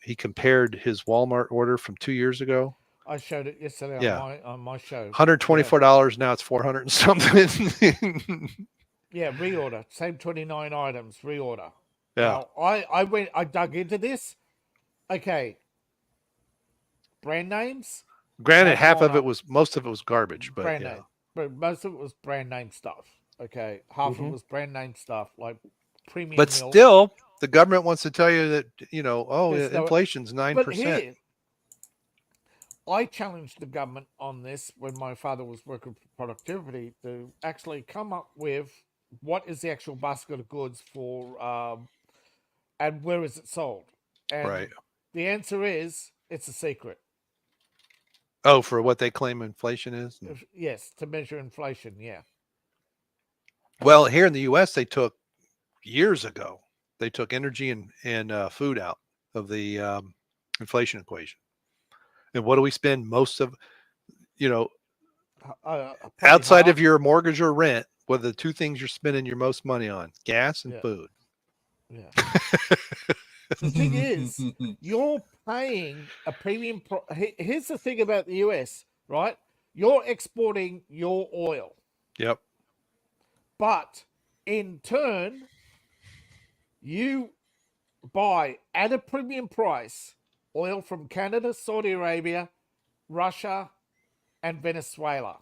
he compared his Walmart order from 2 years ago. I showed it yesterday on my show. $124. Now it's 400 and something. Yeah, reorder. Same 29 items, reorder. Yeah. Now, I dug into this. Okay. Brand names. Granted, most of it was garbage, but brand name. But most of it was brand name stuff. Okay. Half of it was brand name stuff, like premium But milk. Still, the government wants to tell you that, inflation's 9%. But here, I challenged the government on this when my father was working for productivity to actually come up with what is the actual basket of goods for and where is it sold? And the answer is it's a secret. Oh, for what they claim inflation is? Yes, to measure inflation, yeah. Well, here in the U.S., years ago, they took energy and food out of the inflation equation. And what do we spend most of, outside of your mortgage or rent, what are the two things you're spending your most money on? Gas and food. Yeah. The thing is, you're paying a premium. Here's the thing about the US, right? You're exporting your oil. Yep. But in turn, you buy at a premium price oil from Canada, Saudi Arabia, Russia, and Venezuela.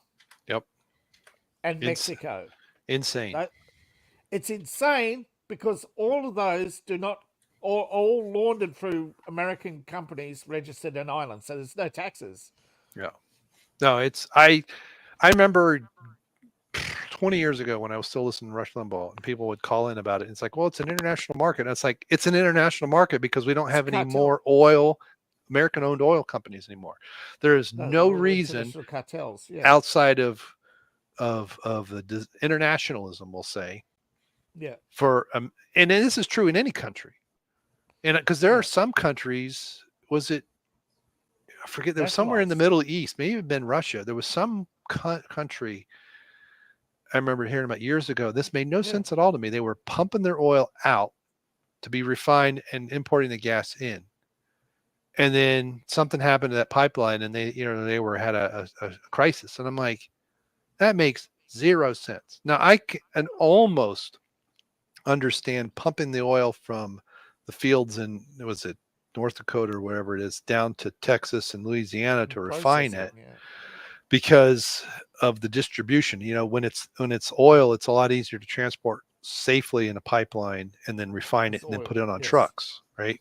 Yep. And Mexico. Insane. It's insane because all of those all laundered through American companies registered in Ireland, so there's no taxes. Yeah. No, I remember 20 years ago when I was still listening to Rush Limbaugh and people would call in about it. It's like, well, it's an international market. And it's like, it's an international market because we don't have any more American-owned oil companies anymore. There is no reason cartels, outside of the internationalism, we'll say, for and this is true in any country, and because there are some countries, I forget, there was somewhere in the Middle East, maybe even been Russia, there was some country I remember hearing about years ago. This made no sense at all to me. They were pumping their oil out to be refined and importing the gas in, and then something happened to that pipeline, and they had a crisis, and I'm like, that makes zero sense. Now I can almost understand pumping the oil from the fields in, was it North Dakota or wherever it is, down to Texas and Louisiana to refine it, because of the distribution. When it's oil, it's a lot easier to transport safely in a pipeline and then refine it and then put it on trucks, right?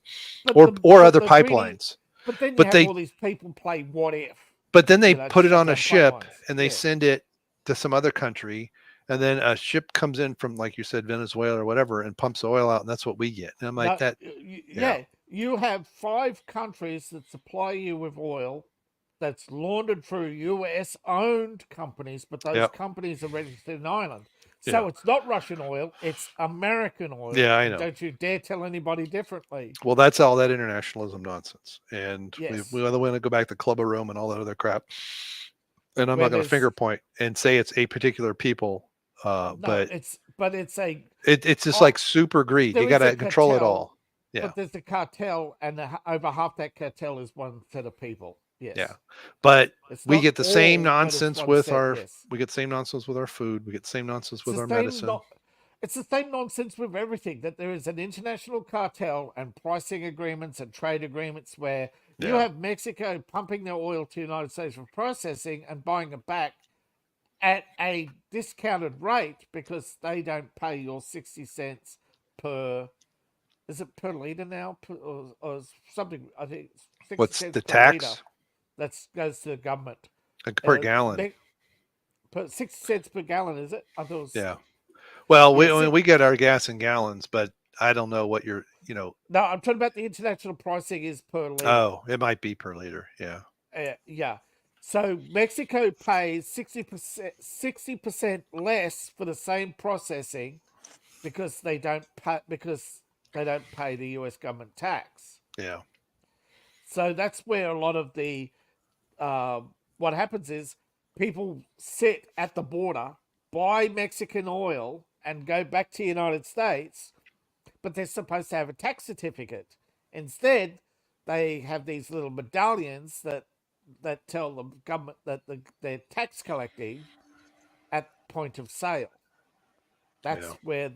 Or other pipelines. But then you have all these people play what if. But then they put it on a ship and they send it to some other country, and then a ship comes in from, like you said, Venezuela or whatever, and pumps oil out, and that's what we get. And I'm like, You have 5 countries that supply you with oil that's laundered through US owned companies, but those Yep. companies are registered in Ireland. So Yeah. it's not Russian oil, it's American oil. Yeah, I and know. don't you dare tell anybody differently. Well, that's all that internationalism nonsense. And Yes. we want to go back to Club of Rome and all that other crap. And I'm Where not going to there's- finger point and say it's a particular people, No, but it's a it's just Oh, like super greed. there You is got a to control it cartel, all. Yeah. but there's a cartel, and over half that cartel is one set of people. Yes. Yeah. But It's we not get the same all, but it's nonsense one with set, our yes. we get the same nonsense with our food. We get the same nonsense with It's our the same medicine. It's the same nonsense with everything, that there is an international cartel and pricing agreements and trade agreements where you Yeah. have Mexico pumping their oil to the United States for processing and buying it back at a discounted rate because they don't pay your 60 cents per, is it per litre now? Or something, I think 60 What's cents the per litre. tax? That goes to the government. Per gallon. Per 60 cents per gallon, is it? I thought it was, Yeah. Well, Yeah, we get our gas in gallons, but I don't know what you're, No, I'm talking about the international pricing is per litre. Oh, it might be per liter. Yeah. Yeah. So Mexico pays 60% less for the same processing because they don't pay the US government tax. Yeah. So that's where a lot of the what happens is people sit at the border, buy Mexican oil, and go back to the United States, but they're supposed to have a tax certificate. Instead, they have these little medallions that tell the government that they're tax collecting at point of sale. That's where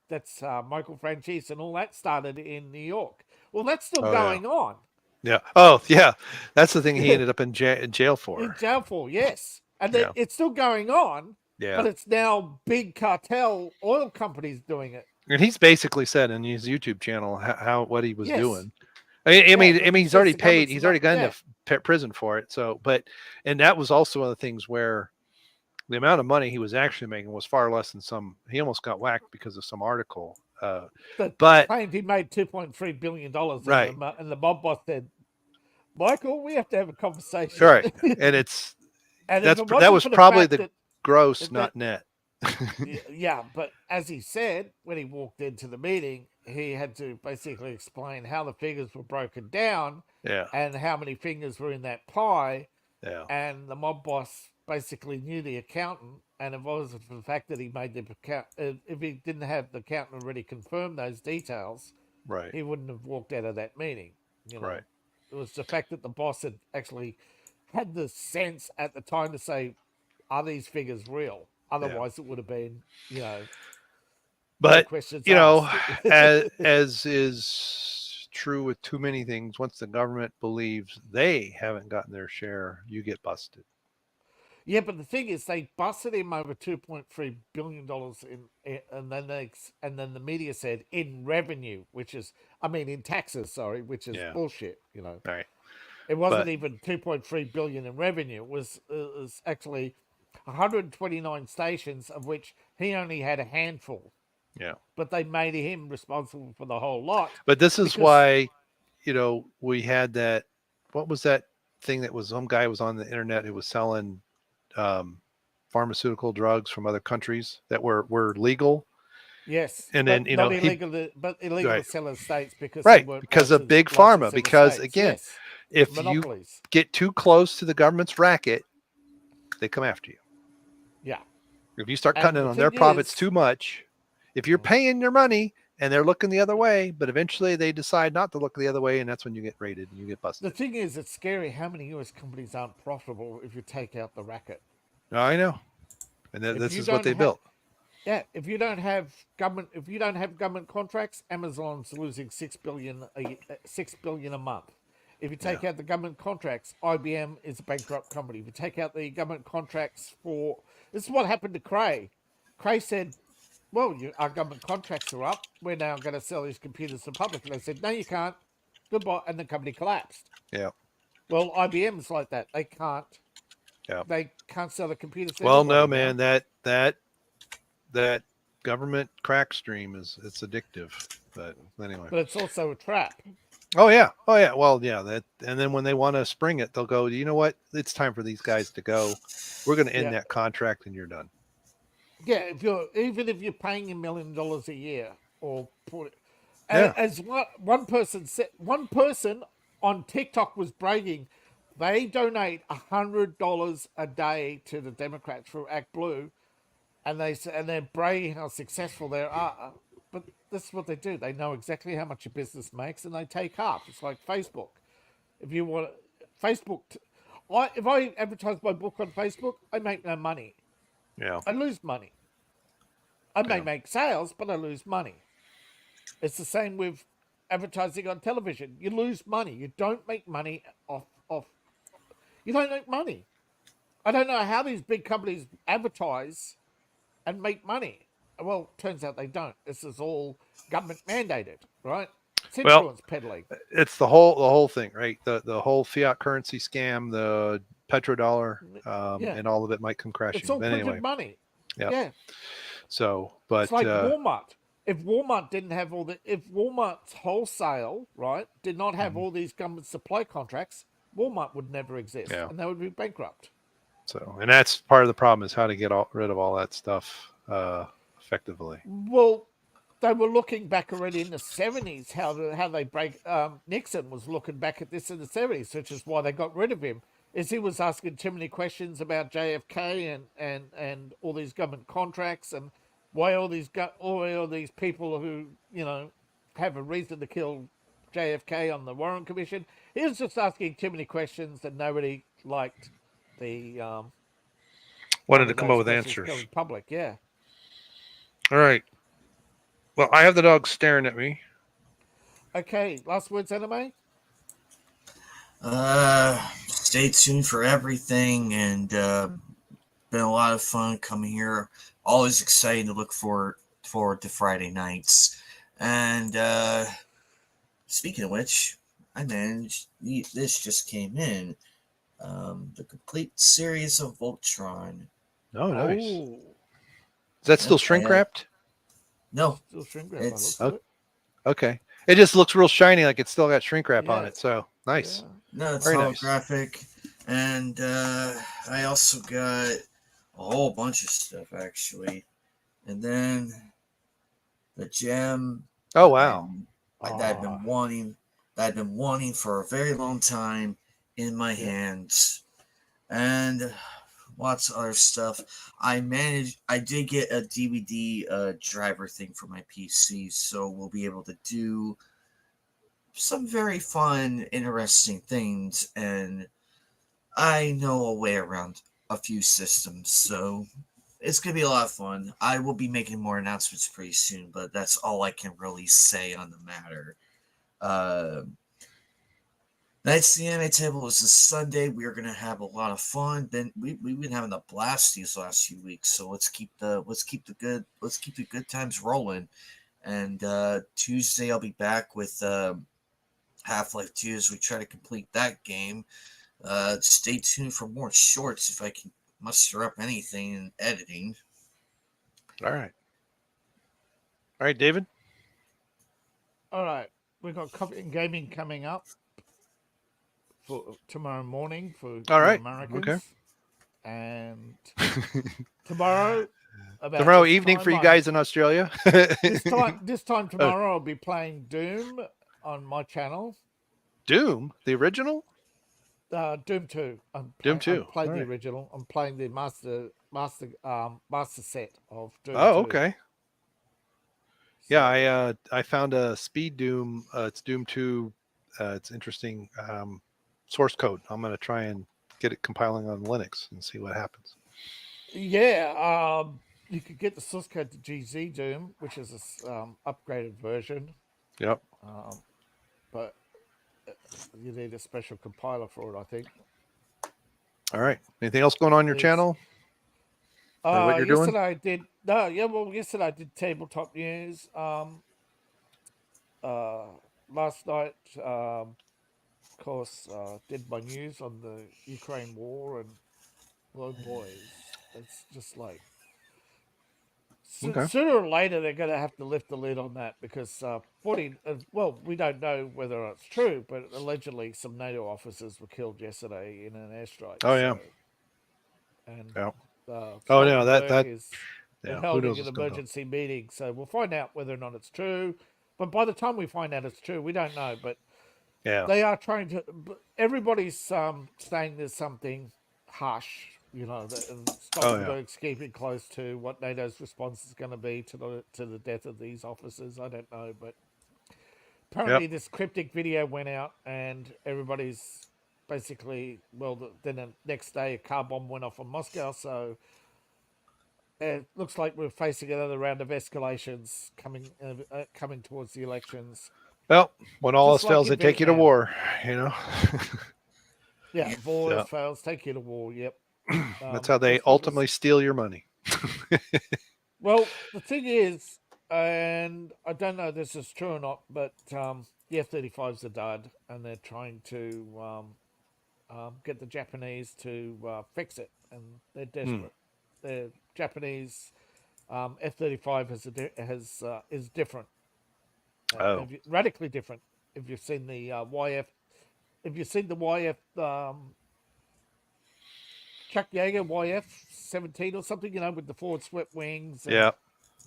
that's Michael Franchise and all that started in New York. Well, that's still going on. Yeah. Oh, yeah. That's the thing he ended up in jail for. In jail for, yes. And Yeah. it's still going on, Yeah. but it's now big cartel oil companies doing it. And he's basically said in his YouTube channel what he was Yes. doing. I mean, he's already the paid. government's He's already not- gone to prison for it. So, and that was also one of the things where the amount of money he was actually making was far less than some. He almost got whacked because of some article. But claimed he made $2.3 billion. Right. And the mob boss said, Michael, we have to have a conversation. right, and it's And if it that wasn't was for probably fact the that- gross, that- not net. yeah, but as he said when he walked into the meeting, he had to basically explain how the figures were broken down Yeah. and how many fingers were in that pie. Yeah. And the mob boss basically knew the accountant, and it wasn't for the fact that he made the account. If he didn't have the accountant already confirm those details, Right. he wouldn't have walked out of that meeting. Right. It was the fact that the boss had actually had the sense at the time to say, "Are these figures real?" Otherwise, it would have been, But no questions asked. as is true with too many things, once the government believes they haven't gotten their share, you get busted. Yeah, but the thing is, they busted him over $2.3 billion and then the media said in revenue, which is, in taxes, sorry, which is bullshit. Right. It wasn't even 2.3 billion in revenue. It was actually 129 stations, of which he only had a handful. Yeah. But they made him responsible for the whole lot. But this is why, we had that. What was that thing that was some guy was on the internet who was selling pharmaceutical drugs from other countries that were legal? Yes, and then not illegal, but illegal to sell in states because because of big pharma. Because again, if monopolies. You get too close to the government's racket, they come after you. Yeah. If you start cutting in on their profits too much, if you're paying their money and they're looking the other way, but eventually they decide not to look the other way, and that's when you get raided and you get busted. The thing is, it's scary how many US companies aren't profitable if you take out the racket. I know, and this is what they built. Yeah, if you don't have government contracts, Amazon's losing $6 billion a month. If you take out the government contracts, IBM is a bankrupt company. If you take out the government contracts this is what happened to Cray. Cray said, well, our government contracts are up. We're now going to sell these computers to the public. And they said, no, you can't. Goodbye. And the company collapsed. Yeah. Well, IBM's like that. They can't. Yeah. They can't sell the computers. Well, no, man, that government crack stream it's addictive. But anyway. But it's also a trap. Oh yeah. Oh yeah. Well, yeah. That, and then when they want to spring it, they'll go. You know what? It's time for these guys to go. We're going to end Yeah, that contract, and you're done. yeah. Even if you're paying $1 million a year, or put it, Yeah. as one person said, one person on TikTok was bragging, they donate $100 a day to the Democrats for Act Blue, and they're bragging how successful they are. But this is what they do. They know exactly how much a business makes, and they take half. It's like Facebook. If you want Facebook, if I advertise my book on Facebook, I make no money. Yeah. I lose money. I may Yeah. make sales, but I lose money. It's the same with advertising on television. You lose money. You don't make money off. You don't make money. I don't know how these big companies advertise and make money. Well, turns out they don't. This is all government mandated, right? It's Well, influence peddling. it's the whole thing, right? The whole fiat currency scam, the petrodollar, Yeah, and all of it might come it's crashing. all But anyway, printed money. yeah. Yeah, So, it's but like Walmart. If Walmart didn't have if Walmart's wholesale, right, did not have mhm, all these government supply contracts, Walmart would never exist yeah. and they would be bankrupt. So, and that's part of the problem is how to get rid of all that stuff effectively. Well, they were looking back already in the 70s how they break. Nixon was looking back at this in the 70s, which is why they got rid of him. Is he was asking too many questions about JFK and all these government contracts and why all these people who have a reason to kill JFK on the Warren Commission. He was just asking too many questions and nobody liked the Wanted one to of come up those with questions answers. going public. Yeah. All right. Well, I have the dog staring at me. Okay. Last words, anime. Stay tuned for everything, and been a lot of fun coming here. Always exciting to look forward to Friday nights. And speaking of which, I managed this just came in. The complete series of Voltron. Oh, nice. Oh, Is that still Yep, shrink wrapped? no, still shrink wrap by the it's looks of it. Okay. It just looks real shiny, like it's still got shrink wrap on Yeah, it. So nice. yeah. no, it's Very nice. holographic, and I also got a whole bunch of stuff actually, and then the gem Oh, that wow. I've been Ah, wanting for a very long time in my yeah. hands, and lots of other stuff. I did get a DVD driver thing for my PC, so we'll be able to do some very fun, interesting things, and I know a way around a few systems, so it's gonna be a lot of fun. I will be making more announcements pretty soon, but that's all I can really say on the matter. Uh, Nights the Anime Table is this Sunday. We are gonna have a lot of fun. We've been having a blast these last few weeks, so let's keep the good times rolling. And Tuesday I'll be back with Half-Life 2 as we try to complete that game. Stay tuned for more shorts if I can muster up anything in editing. All right. All right, David. All right. We've got coffee and gaming coming up for tomorrow morning for All you right. Okay. Americans, and tomorrow about Tomorrow this evening for time you I'm guys in Australia. this time Oh, tomorrow I'll be playing Doom on my channel. Doom, the original? Doom 2. Doom I'm 2. playing All the right. original. I'm playing the master set of Doom Oh, 2. okay. Yeah, So I found a speed Doom. It's Doom 2. It's interesting source code. I'm going to try and get it compiling on Linux and see what happens. yeah, you could get the source code to GZ Doom, which is a upgraded version, Yep. but you need a special compiler for it, I think. All right. Anything else going on your There's channel or what you're doing? yesterday I did no, yeah, well, yesterday I did tabletop news. Uh, Last night, of course, did my news on the Ukraine war, and oh boys, it's just like Okay. Sooner or later, they're going to have to lift the lid on that because 40. Well, we don't know whether it's true, but allegedly some NATO officers were killed yesterday in an airstrike. Oh yeah. And Yeah. Oh no, Stoltenberg is yeah. Who holding knows an what's going on? emergency meeting, so we'll find out whether or not it's true. But by the time we find out it's true, we don't know. But Yeah. they are trying to. Everybody's saying there's something harsh. You know, and Stoltenberg's keeping close to what NATO's response is going to be to the death of these officers. I don't know, but apparently this cryptic video went out, and everybody's basically then the next day a car bomb went off in Moscow, so it looks like we're facing another round of escalations coming towards the elections. Well, when all else Just like fails, in they take you to Vietnam. war. You know. Yeah, war Yeah. fails, take you to war. Yep. That's how they that's what ultimately steal your money. Well, the thing is, and I don't know if this is true or not, but the F-35s are dud, and they're trying to get the Japanese to fix it, and they're desperate. The Japanese F-35 is different, radically different. If you've seen the YF, if you've seen the YF Chuck Yeager YF-17 or something, with the forward swept wings. And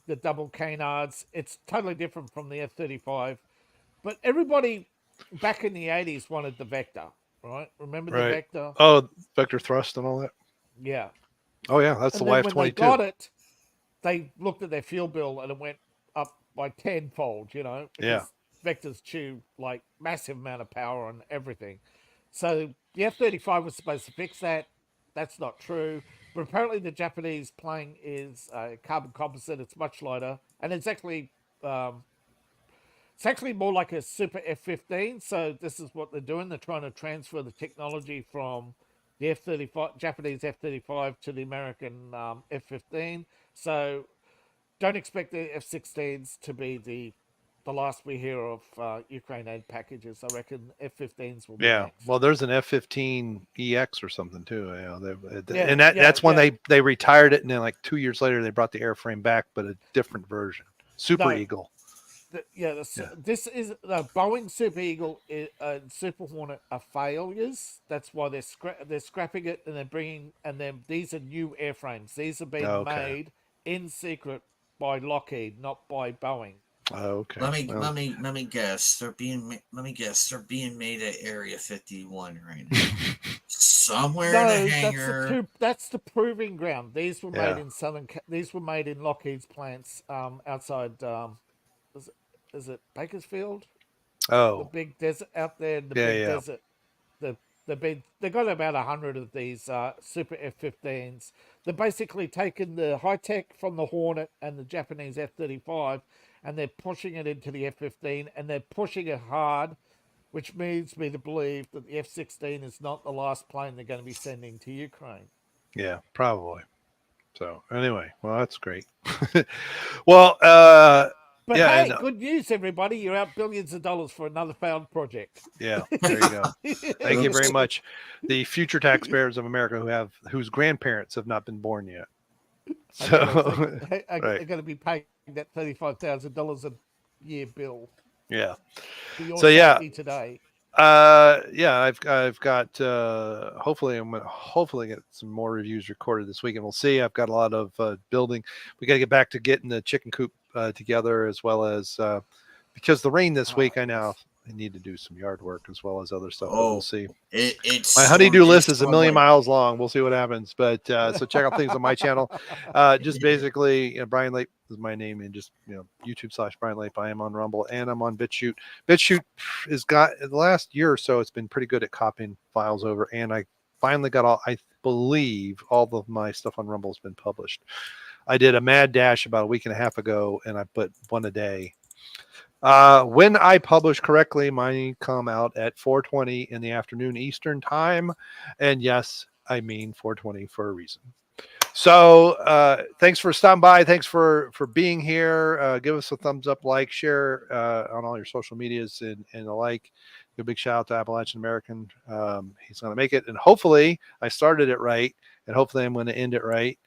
the double canards. It's totally different from the F-35. But everybody back in the 80s wanted the Vector, right? Remember the Vector? Oh, vector thrust and all that. Yeah. Oh yeah, that's and the then YF-22. When they got it, they looked at their fuel bill and it went up by tenfold, because Vectors chew like massive amount of power on everything. So the F-35 was supposed to fix that. That's not true. But apparently the Japanese plane is carbon composite. It's much lighter. And it's actually more like a super F-15. So this is what they're doing. They're trying to transfer the technology from the F-35, Japanese F-35 to the American F-15. So don't expect the F-16s to be the last we hear of Ukraine aid packages. I reckon F-15s will be next. Well, there's an F-15EX or something too. And that's when they retired it, and then like 2 years later they brought the airframe back, but a different version, Super Eagle. This is the Boeing Super Eagle and Super Hornet are failures. That's why they're scrapping it, and they're bringing these are new airframes. These are being made in secret by Lockheed, not by Boeing. Okay. Let me guess. They're being made at Area 51 right now. Somewhere in a hangar. That's the proving ground. These were made in These were made in Lockheed's plants outside. Is it Bakersfield? Oh, the big desert out there in the big desert. They got about 100 of these Super F-15s. They're basically taking the high tech from the Hornet and the Japanese F-35, and they're pushing it into the F-15, and they're pushing it hard, which leads me to believe that the F-16 is not the last plane they're going to be sending to Ukraine. Yeah, probably. So anyway, well, that's great. Well, but hey, good news, everybody! You're out billions of dollars for another failed project. Yeah, there you go. Thank you very much. The future taxpayers of America whose grandparents have not been born yet. So are going to be paying that $35,000 a year bill. Yeah. For your safety today. I've got hopefully I'm gonna get some more reviews recorded this week, and we'll see. I've got a lot of building. We got to get back to getting the chicken coop together, as well as because the rain this week. I need to do some yard work as well as other stuff. We'll see. My honeydew list is a million miles long. We'll see what happens. But so check out things on my channel. Just basically, Brian Lape is my name, and just YouTube/Brian Lape. I am on Rumble and I'm on BitChute. BitChute has got the last year or so. It's been pretty good at copying files over, and I finally got I believe all of my stuff on Rumble has been published. I did a mad dash about a week and a half ago, and I put one a day. When I publish correctly, mine come out at 4:20 in the afternoon Eastern time. And yes, I mean 4:20 for a reason. So thanks for stopping by. Thanks for being here. Give us a thumbs up, like, share on all your social medias and the like. A big shout out to Appalachian American. He's going to make it. And hopefully I started it right. And hopefully I'm going to end it right.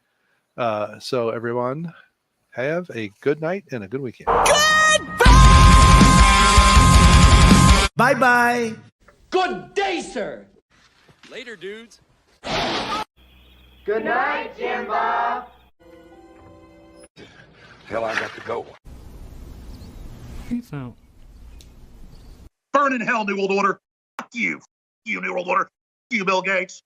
So everyone, have a good night and a good weekend. Bye-bye. Good day, sir. Later, dudes. Good night, Jimbo. Hell, I got to go. Peace out. Burn in hell, New World Order. Fuck you. You, New World Order. You, Bill Gates.